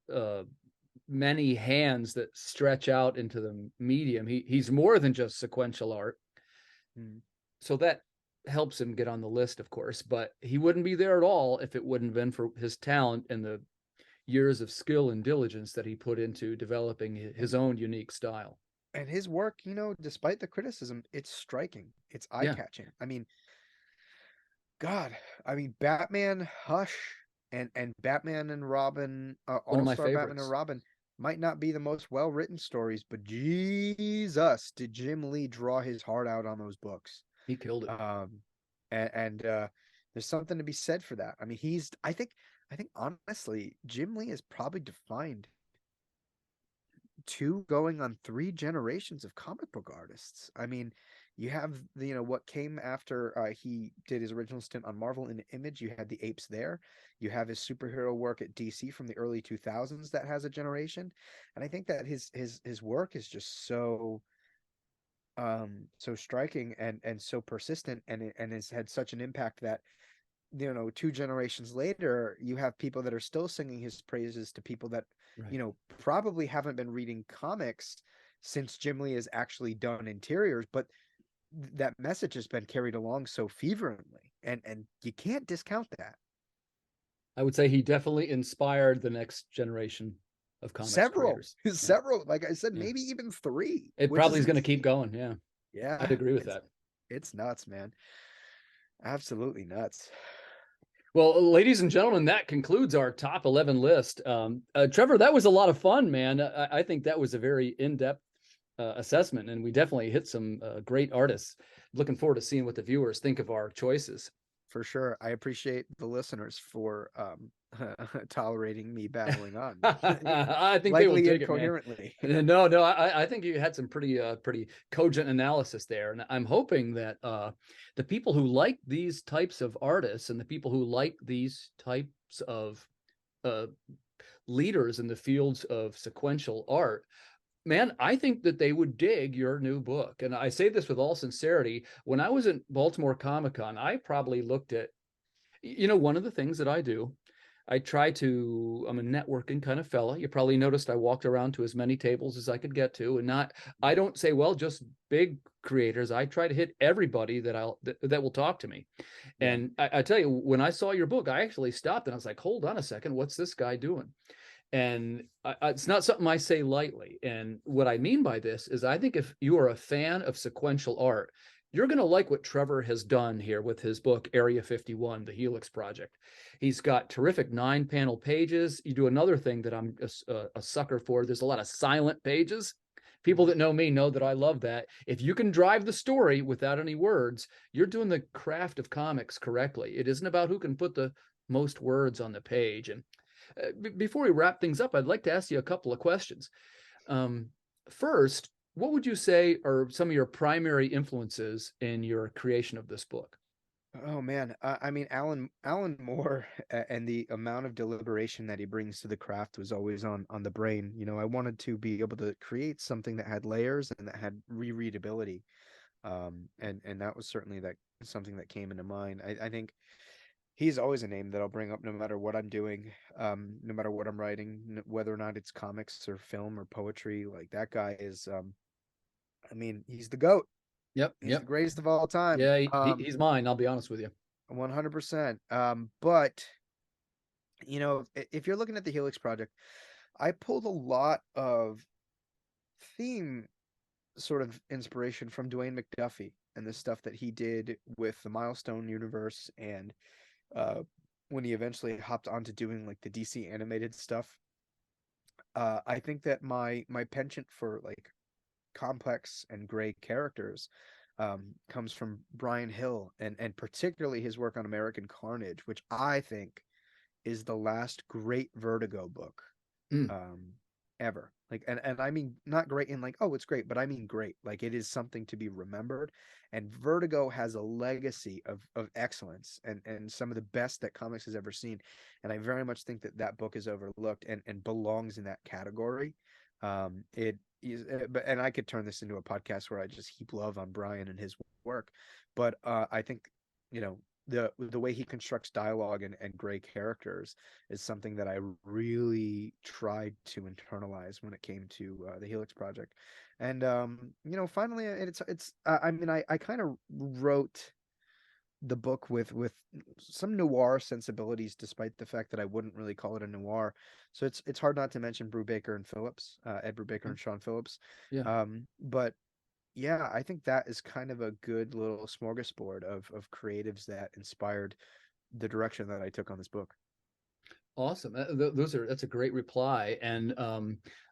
[SPEAKER 1] many hands that stretch out into the medium. He's more than just sequential art. So that helps him get on the list, of course, but he wouldn't be there at all if it wouldn't have been for his talent and the years of skill and diligence that he put into developing his own unique style.
[SPEAKER 2] And his work, you know, despite the criticism, it's striking. It's
[SPEAKER 1] Yeah,
[SPEAKER 2] eye-catching. I mean, God, I mean, Batman, Hush, and Batman and Robin,
[SPEAKER 1] one of my
[SPEAKER 2] All-Star Batman and
[SPEAKER 1] favorites.
[SPEAKER 2] Robin might not be the most well-written stories, but Jesus, did Jim Lee draw his heart out on those books.
[SPEAKER 1] He killed it.
[SPEAKER 2] And there's something to be said for that. I mean, I think honestly, Jim Lee has probably defined two going on three generations of comic book artists. I mean, you have you know what came after he did his original stint on Marvel in Image. You had the apes there. You have his superhero work at DC from the early 2000s that has a generation, and I think that his work is just so striking and so persistent, and has had such an impact that you know 2 generations later you have people that are still singing his praises to people that
[SPEAKER 1] Right.
[SPEAKER 2] you know probably haven't been reading comics since Jim Lee has actually done interiors, but that message has been carried along so fervently, and you can't discount that.
[SPEAKER 1] I would say he definitely inspired the next generation of comics
[SPEAKER 2] Several
[SPEAKER 1] creators. Yeah,
[SPEAKER 2] several, like I said,
[SPEAKER 1] yeah.
[SPEAKER 2] maybe even three,
[SPEAKER 1] It
[SPEAKER 2] which
[SPEAKER 1] probably
[SPEAKER 2] is
[SPEAKER 1] is going to keep
[SPEAKER 2] insane.
[SPEAKER 1] going. Yeah, I'd
[SPEAKER 2] Yeah,
[SPEAKER 1] agree with
[SPEAKER 2] it's
[SPEAKER 1] that.
[SPEAKER 2] it's nuts, man. Absolutely nuts.
[SPEAKER 1] Well, ladies and gentlemen, that concludes our top 11 list. Trevor, that was a lot of fun, man. I think that was a very in-depth assessment, and we definitely hit some great artists. Looking forward to seeing what the viewers think of our choices.
[SPEAKER 2] For sure. I appreciate the listeners for tolerating me babbling on,
[SPEAKER 1] I think they will
[SPEAKER 2] likely
[SPEAKER 1] dig it, man.
[SPEAKER 2] incoherently.
[SPEAKER 1] No, I think you had some pretty cogent analysis there, and I'm hoping that the people who like these types of artists and the people who like these types of uh, leaders in the fields of sequential art, man, I think that they would dig your new book. And I say this with all sincerity. When I was at Baltimore Comic Con, I probably looked at, you know, one of the things that I do, I try to, I'm a networking kind of fella. You probably noticed I walked around to as many tables as I could get to, and not, I don't say, well, just big creators. I try to hit everybody that will talk to me.
[SPEAKER 2] Yeah.
[SPEAKER 1] And I tell you, when I saw your book, I actually stopped and I was like, hold on a second, what's this guy doing? And it's not something I say lightly. And what I mean by this is I think if you are a fan of sequential art, you're going to like what Trevor has done here with his book, Area 51, The Helix Project. He's got terrific 9-panel pages. You do another thing that I'm a sucker for. There's a lot of silent pages. People that know me know that I love that. If you can drive the story without any words, you're doing the craft of comics correctly. It isn't about who can put the most words on the page. And before we wrap things up, I'd like to ask you a couple of questions. Um, First, what would you say are some of your primary influences in your creation of this book?
[SPEAKER 2] Oh man, I mean Alan Moore and the amount of deliberation that he brings to the craft was always on the brain. You know, I wanted to be able to create something that had layers and that had rereadability. And that was certainly that something that came into mind. I think he's always a name that I'll bring up no matter what I'm doing, no matter what I'm writing, whether or not it's comics or film or poetry. Like that guy is, I mean, he's the goat.
[SPEAKER 1] Yep,
[SPEAKER 2] He's the
[SPEAKER 1] yep.
[SPEAKER 2] greatest of all time.
[SPEAKER 1] Yeah, he's mine. I'll be honest with you.
[SPEAKER 2] 100%. But you know, if you're looking at the Helix Project, I pulled a lot of theme sort of inspiration from Dwayne McDuffie and the stuff that he did with the Milestone universe and uh when he eventually hopped onto doing like the DC animated stuff. I think that my penchant for like complex and gray characters comes from Brian Hill and particularly his work on American Carnage, which I think is the last great Vertigo book
[SPEAKER 1] Mm.
[SPEAKER 2] um, ever. Like, and I mean not great in like, oh, it's great, but I mean great. Like it is something to be remembered. And Vertigo has a legacy of excellence and some of the best that comics has ever seen. And I very much think that that book is overlooked and belongs in that category. It is, but and I could turn this into a podcast where I just heap love on Brian and his work, but I think you know the way he constructs dialogue and gray characters is something that I really tried to internalize when it came to the Helix Project. And finally, it's I mean, I kind of wrote the book with some noir sensibilities, despite the fact that I wouldn't really call it a noir. So it's hard not to mention Brubaker and Phillips, Ed Brubaker
[SPEAKER 1] Yeah.
[SPEAKER 2] and Sean Phillips.
[SPEAKER 1] Yeah.
[SPEAKER 2] But yeah, I think that is kind of a good little smorgasbord of creatives that inspired the direction that I took on this book.
[SPEAKER 1] Awesome. That's a great reply. And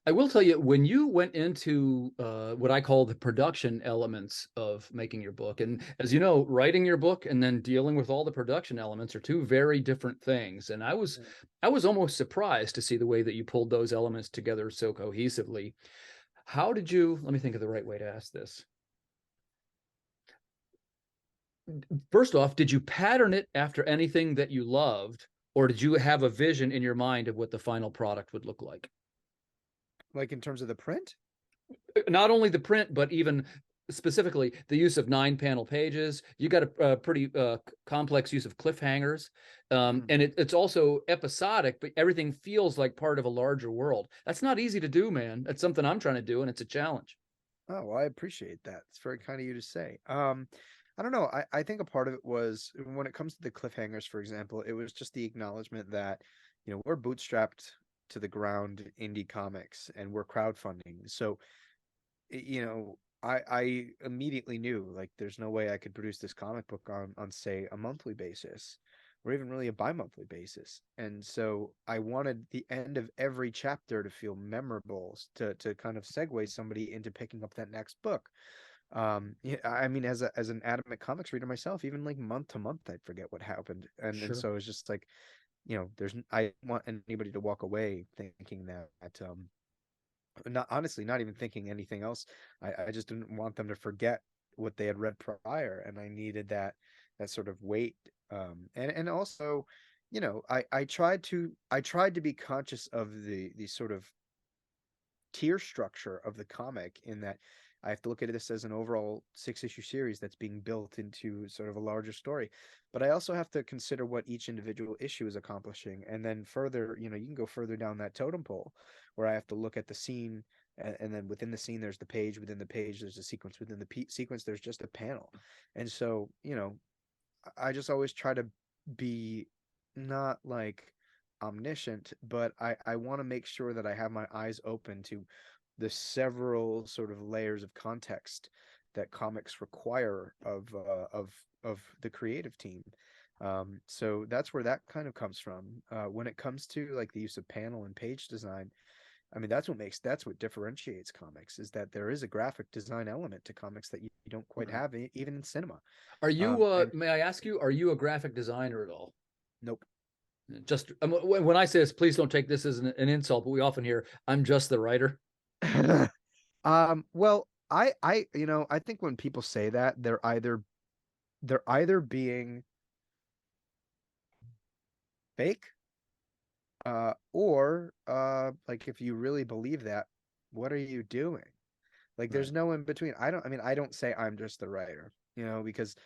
[SPEAKER 1] I will tell you, when you went into what I call the production elements of making your book, and as you know, writing your book and then dealing with all the production elements are two very different things. And I was almost surprised to see the way that you pulled those elements together so cohesively. How did you, let me think of the right way to ask this. First off, did you pattern it after anything that you loved, or did you have a vision in your mind of what the final product would look like?
[SPEAKER 2] Like in terms of the print?
[SPEAKER 1] Not only the print, but even specifically the use of 9-panel pages. You got a pretty complex use of cliffhangers.
[SPEAKER 2] Mm.
[SPEAKER 1] And it's also episodic, but everything feels like part of a larger world. That's not easy to do, man. That's something I'm trying to do, and it's a challenge.
[SPEAKER 2] Oh, well, I appreciate that. It's very kind of you to say. I don't know. I think a part of it was when it comes to the cliffhangers, for example, it was just the acknowledgement that, we're bootstrapped to the ground indie comics and we're crowdfunding. So, I immediately knew like there's no way I could produce this comic book on say a monthly basis or even really a bi-monthly basis. And so I wanted the end of every chapter to feel memorable, to kind of segue somebody into picking up that next book. Yeah, I mean, as an adamant comics reader myself, even like month to month, I'd forget what happened, and
[SPEAKER 1] Sure.
[SPEAKER 2] so it's just like, I don't want anybody to walk away thinking that, not honestly, not even thinking anything else. I just didn't want them to forget what they had read prior, and I needed that sort of weight. And also, I tried to be conscious of the sort of tier structure of the comic in that I have to look at this as an overall 6-issue series that's being built into sort of a larger story. But I also have to consider what each individual issue is accomplishing. And then further, you can go further down that totem pole where I have to look at the scene. And then within the scene, there's the page. Within the page, there's a sequence. Within the sequence, there's just a panel. And so, I just always try to be not like omniscient, but I want to make sure that I have my eyes open to the several sort of layers of context that comics require of the creative team. So that's where that kind of comes from. When it comes to like the use of panel and page design, I mean that's what differentiates comics is that there is a graphic design element to comics that you don't quite
[SPEAKER 1] Right.
[SPEAKER 2] have even in cinema.
[SPEAKER 1] Are you,
[SPEAKER 2] And
[SPEAKER 1] may I ask you, are you a graphic designer at all?
[SPEAKER 2] nope.
[SPEAKER 1] Just when I say this, please don't take this as an insult, but we often hear, I'm just the writer.
[SPEAKER 2] Well, I think when people say that, they're either being fake, or like if you really believe that, what are you doing? Like
[SPEAKER 1] Right.
[SPEAKER 2] there's no in between. I don't say I'm just the writer, because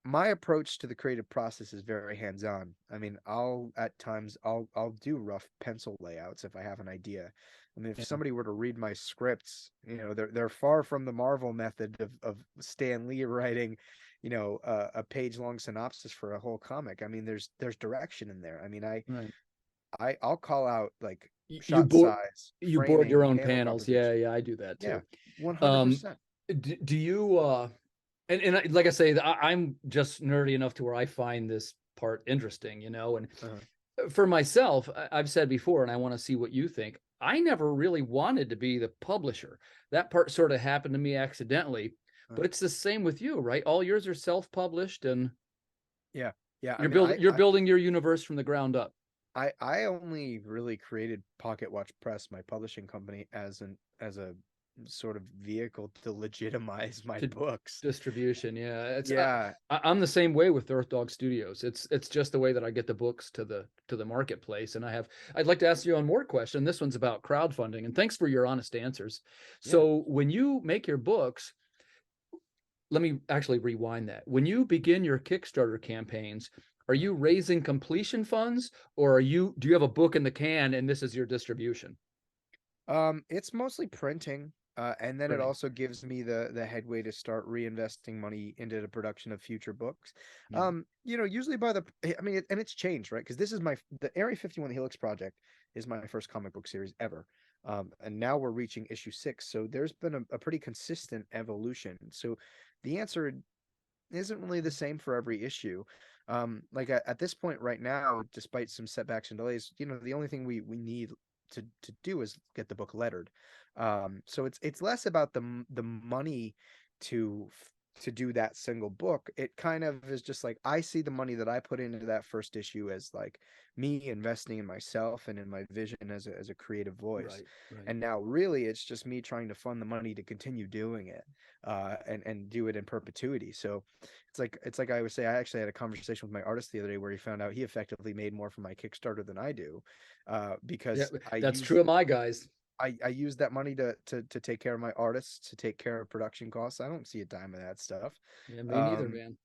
[SPEAKER 2] my approach to the creative process is very hands-on. I mean, I'll at times I'll do rough pencil layouts if I have an idea. I mean, if
[SPEAKER 1] Yeah.
[SPEAKER 2] somebody were to read my scripts, they're far from the Marvel method of Stan Lee writing, a page-long synopsis for a whole comic. I mean, there's direction in there. I mean,
[SPEAKER 1] Right.
[SPEAKER 2] I'll call out like
[SPEAKER 1] You
[SPEAKER 2] shot
[SPEAKER 1] board
[SPEAKER 2] size,
[SPEAKER 1] you board your
[SPEAKER 2] framing,
[SPEAKER 1] own
[SPEAKER 2] panel
[SPEAKER 1] panels. Yeah,
[SPEAKER 2] composition.
[SPEAKER 1] yeah, I do that
[SPEAKER 2] Yeah,
[SPEAKER 1] too. Um,
[SPEAKER 2] 100%.
[SPEAKER 1] do you like I say, I'm just nerdy enough to where I find this part interesting, and
[SPEAKER 2] Uh-huh.
[SPEAKER 1] for myself, I've said before, and I want to see what you think. I never really wanted to be the publisher. That part sort of happened to me accidentally,
[SPEAKER 2] Uh-huh.
[SPEAKER 1] but it's the same with you, right? All yours are self-published, and
[SPEAKER 2] Yeah. Yeah. I
[SPEAKER 1] you're
[SPEAKER 2] mean,
[SPEAKER 1] building you're building your universe from the ground up.
[SPEAKER 2] I only really created Pocket Watch Press, my publishing company, as a sort of vehicle to legitimize my
[SPEAKER 1] To
[SPEAKER 2] books.
[SPEAKER 1] distribution, yeah.
[SPEAKER 2] Yeah,
[SPEAKER 1] I'm the same way with Earth Dog Studios. It's just the way that I get the books to the marketplace. And I'd like to ask you one more question. This one's about crowdfunding, and thanks for your honest answers.
[SPEAKER 2] yeah.
[SPEAKER 1] So when you make your books, let me actually rewind that. When you begin your Kickstarter campaigns, are you raising completion funds, or do you have a book in the can and this is your distribution?
[SPEAKER 2] It's mostly printing, and then it
[SPEAKER 1] Printing.
[SPEAKER 2] also gives me the headway to start reinvesting money into the production of future books.
[SPEAKER 1] Yeah.
[SPEAKER 2] Usually by I mean, and it's changed, right? Because this is the Area 51 Helix Project is my first comic book series ever. And now we're reaching issue 6, so there's been a pretty consistent evolution. So the answer isn't really the same for every issue. Like at this point right now, despite some setbacks and delays, the only thing we need to do is get the book lettered. So it's less about the money to to do that single book. It kind of is just like I see the money that I put into that first issue as like me investing in myself and in my vision as a creative voice.
[SPEAKER 1] Right, right.
[SPEAKER 2] And now really it's just me trying to fund the money to continue doing it, and do it in perpetuity. So it's like I would say I actually had a conversation with my artist the other day where he found out he effectively made more from my Kickstarter than I do,
[SPEAKER 1] Yeah,
[SPEAKER 2] because
[SPEAKER 1] that's true of my guys.
[SPEAKER 2] I use that money to take care of my artists, to take care of production costs. I don't see a dime of that stuff.
[SPEAKER 1] Yeah, me neither,
[SPEAKER 2] Um,
[SPEAKER 1] man.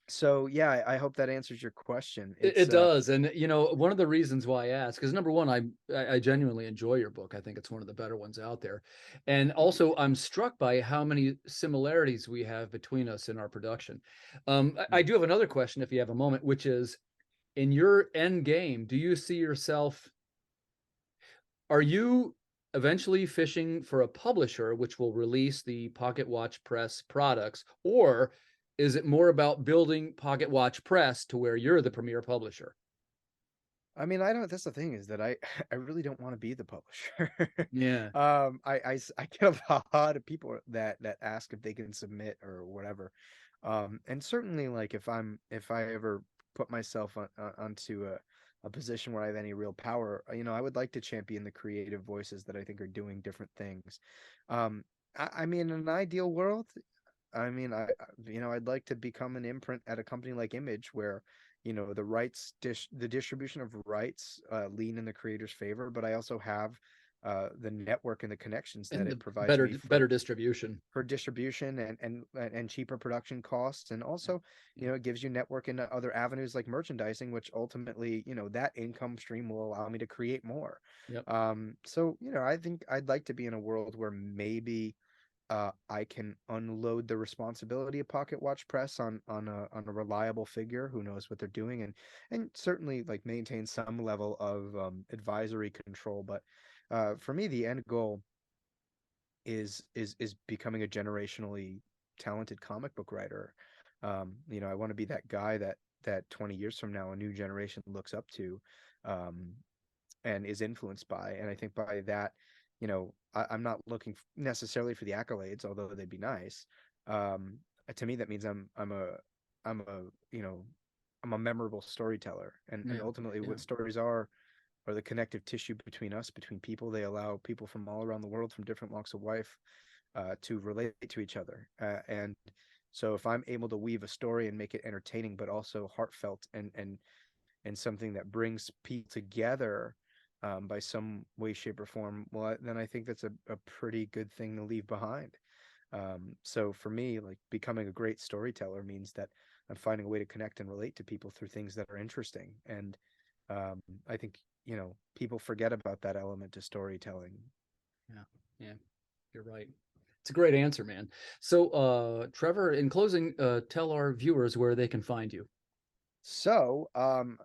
[SPEAKER 2] so yeah, I hope that answers your question.
[SPEAKER 1] It does, and one of the reasons why I ask is number one, I genuinely enjoy your book. I think it's one of the better ones out there, and also I'm struck by how many similarities we have between us in our production. I do have another question, if you have a moment, which is, in your end game, do you see yourself? Are you eventually fishing for a publisher which will release the Pocket Watch Press products, or is it more about building Pocket Watch Press to where you're the premier publisher?
[SPEAKER 2] I mean, I don't. That's the thing is that I really don't want to be the publisher.
[SPEAKER 1] Yeah.
[SPEAKER 2] I get a lot of people that ask if they can submit or whatever. And certainly, like if I ever put myself onto a position where I have any real power, I would like to champion the creative voices that I think are doing different things. Um, I mean, in an ideal world, I mean, I'd like to become an imprint at a company like Image where, the distribution of rights lean in the creator's favor, but I also have the network and the connections that
[SPEAKER 1] And
[SPEAKER 2] it
[SPEAKER 1] the
[SPEAKER 2] provides me
[SPEAKER 1] better distribution.
[SPEAKER 2] for distribution and cheaper production costs. And
[SPEAKER 1] Yeah.
[SPEAKER 2] also,
[SPEAKER 1] Yeah.
[SPEAKER 2] it gives you network into other avenues like merchandising, which ultimately, that income stream will allow me to create more.
[SPEAKER 1] Yep.
[SPEAKER 2] So, I think I'd like to be in a world where maybe I can unload the responsibility of Pocket Watch Press on a reliable figure who knows what they're doing, and certainly like maintain some level of advisory control. But for me, the end goal is becoming a generationally talented comic book writer. I want to be that guy that 20 years from now a new generation looks up to, um, and is influenced by. And I think by that, I'm not looking necessarily for the accolades, although they'd be nice. To me, that means I'm a you know I'm a memorable storyteller, and
[SPEAKER 1] Yeah.
[SPEAKER 2] ultimately,
[SPEAKER 1] Yeah.
[SPEAKER 2] what stories are the connective tissue between us, between people. They allow people from all around the world, from different walks of life, to relate to each other. And so, if I'm able to weave a story and make it entertaining, but also heartfelt and something that brings people together, by some way, shape, or form, well, then I think that's a pretty good thing to leave behind. So for me, like becoming a great storyteller means that I'm finding a way to connect and relate to people through things that are interesting. And I think, people forget about that element to storytelling.
[SPEAKER 1] Yeah. Yeah. You're right. It's a great answer, man. So, Trevor, in closing, tell our viewers where they can find you.
[SPEAKER 2] So,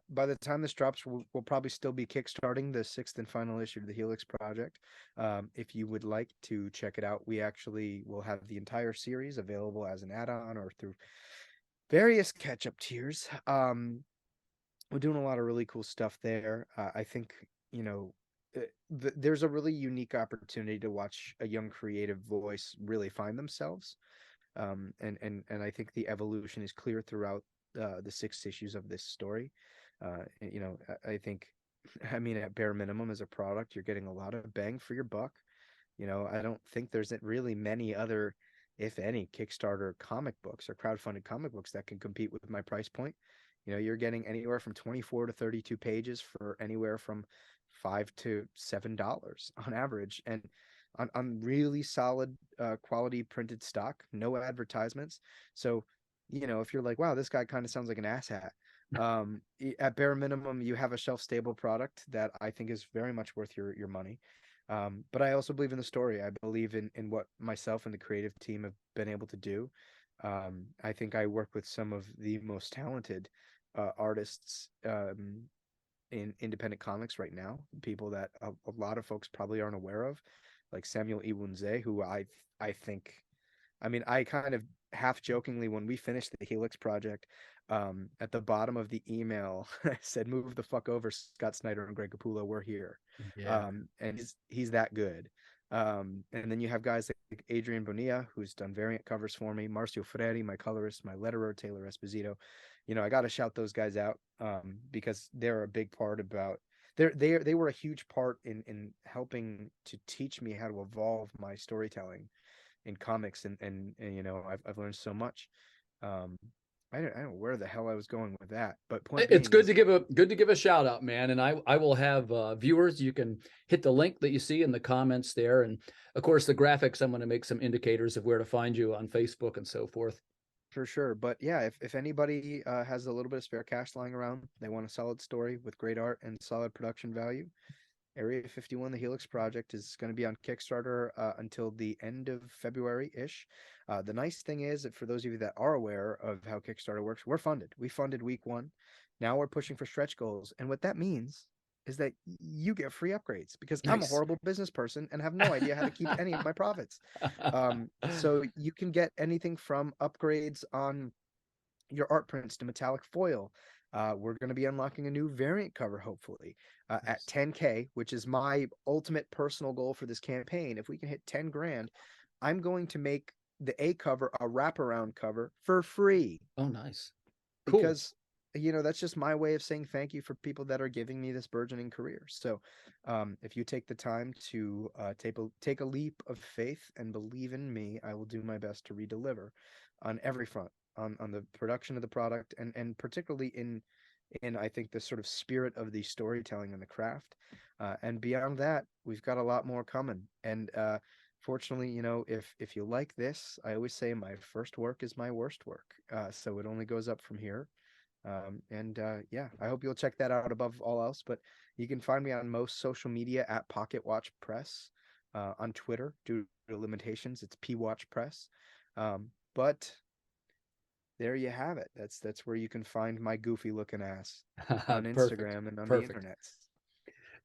[SPEAKER 2] by the time this drops, we'll probably still be kickstarting the sixth and final issue of the Helix Project. If you would like to check it out, we actually will have the entire series available as an add-on or through various catch-up tiers. We're doing a lot of really cool stuff there. I think, there's a really unique opportunity to watch a young creative voice really find themselves. And I think the evolution is clear throughout the 6 issues of this story. I think I mean, at bare minimum as a product, you're getting a lot of bang for your buck. You know, I don't think there's really many other, if any, Kickstarter comic books or crowdfunded comic books that can compete with my price point. You know, you're getting anywhere from 24 to 32 pages for anywhere from $5 to $7 on average, and on really solid quality printed stock, no advertisements. So, you know, if you're like, wow, this guy kind of sounds like an asshat, at bare minimum, you have a shelf stable product that I think is very much worth your money. But I also believe in the story. I believe in what myself and the creative team have been able to do. I think I work with some of the most talented artists in independent comics right now, people that a lot of folks probably aren't aware of, like Samuel Iwunze, who I think, I mean, I kind of half jokingly, when we finished the Helix project, at the bottom of the email, I said, "Move the fuck over, Scott Snyder and Greg Capullo. We're here."
[SPEAKER 1] Yeah.
[SPEAKER 2] And he's that good. And then you have guys like Adrian Bonilla, who's done variant covers for me, Marcio Ferreri, my colorist, my letterer, Taylor Esposito. You know, I got to shout those guys out, because they're a big part about they were a huge part in helping to teach me how to evolve my storytelling in comics, and you know, I've learned so much. Um, I don't know where the hell I was going with that, but point
[SPEAKER 1] It's
[SPEAKER 2] being is,
[SPEAKER 1] good to give a shout out, man. And I will have viewers. You can hit the link that you see in the comments there, and of course the graphics. I'm going to make some indicators of where to find you on Facebook and so forth.
[SPEAKER 2] for sure. But yeah, if anybody has a little bit of spare cash lying around, they want a solid story with great art and solid production value, Area 51, the Helix Project, is going to be on Kickstarter until the end of February-ish. The nice thing is that for those of you that are aware of how Kickstarter works, we're funded. We funded week one. Now we're pushing for stretch goals. And what that means is that you get free upgrades, because I'm a
[SPEAKER 1] Nice.
[SPEAKER 2] horrible business person and have no idea how to keep any of my profits. So you can get anything from upgrades on your art prints to metallic foil. We're going to be unlocking a new variant cover, hopefully, at
[SPEAKER 1] Nice.
[SPEAKER 2] 10K, which is my ultimate personal goal for this campaign. If we can hit 10 grand, I'm going to make the A cover a wraparound cover for free,
[SPEAKER 1] Oh, nice. Cool.
[SPEAKER 2] because, you know, that's just my way of saying thank you for people that are giving me this burgeoning career. So if you take the time to take a leap of faith and believe in me, I will do my best to redeliver on every front, on the production of the product, and particularly in I think the sort of spirit of the storytelling and the craft. And beyond that, we've got a lot more coming. And fortunately, you know, if you like this, I always say my first work is my worst work. So it only goes up from here. And yeah, I hope you'll check that out above all else. But you can find me on most social media at Pocket Watch Press. On Twitter, due to limitations, it's P Watch Press. But there you have it. That's where you can find my goofy looking ass on
[SPEAKER 1] Perfect.
[SPEAKER 2] Instagram and on the
[SPEAKER 1] Perfect.
[SPEAKER 2] internet.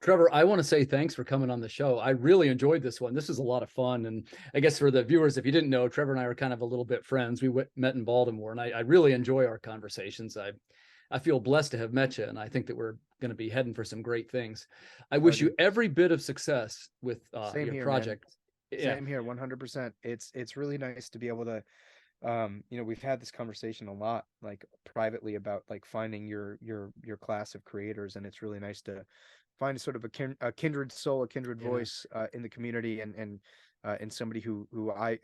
[SPEAKER 1] Trevor, I want to say thanks for coming on the show. I really enjoyed this one. This was a lot of fun. And I guess for the viewers, if you didn't know, Trevor and I are kind of a little bit friends. We met in Baltimore, and I really enjoy our conversations. I feel blessed to have met you, and I think that we're going to be heading for some great things. I wish you
[SPEAKER 2] Pleasure.
[SPEAKER 1] every bit of success with
[SPEAKER 2] Same
[SPEAKER 1] your
[SPEAKER 2] here, man.
[SPEAKER 1] project. Yeah.
[SPEAKER 2] Same here, 100%. It's really nice to be able to, you know, we've had this conversation a lot, like privately, about like finding your class of creators, and it's really nice to find sort of a kindred soul, a kindred
[SPEAKER 1] Yeah.
[SPEAKER 2] voice in the community, and somebody who I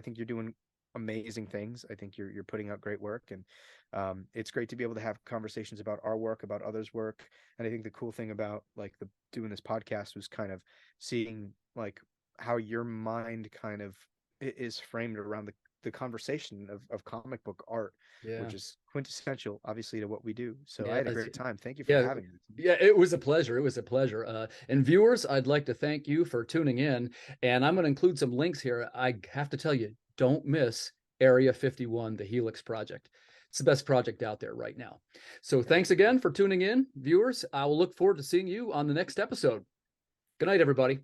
[SPEAKER 2] think you're doing amazing things. I think you're putting out great work, and it's great to be able to have conversations about our work, about others' work. And I think the cool thing about like the doing this podcast was kind of seeing like how your mind kind of is framed around the conversation of comic book art,
[SPEAKER 1] Yeah.
[SPEAKER 2] which is quintessential, obviously, to what we do. So I
[SPEAKER 1] Yeah.
[SPEAKER 2] had a great time. Thank you for
[SPEAKER 1] Yeah.
[SPEAKER 2] having me.
[SPEAKER 1] Yeah, it was a pleasure. It was a pleasure. And viewers, I'd like to thank you for tuning in. And I'm going to include some links here. I have to tell you, don't miss Area 51, the Helix Project. It's the best project out there right now. So thanks again for tuning in, viewers. I will look forward to seeing you on the next episode. Good night, everybody.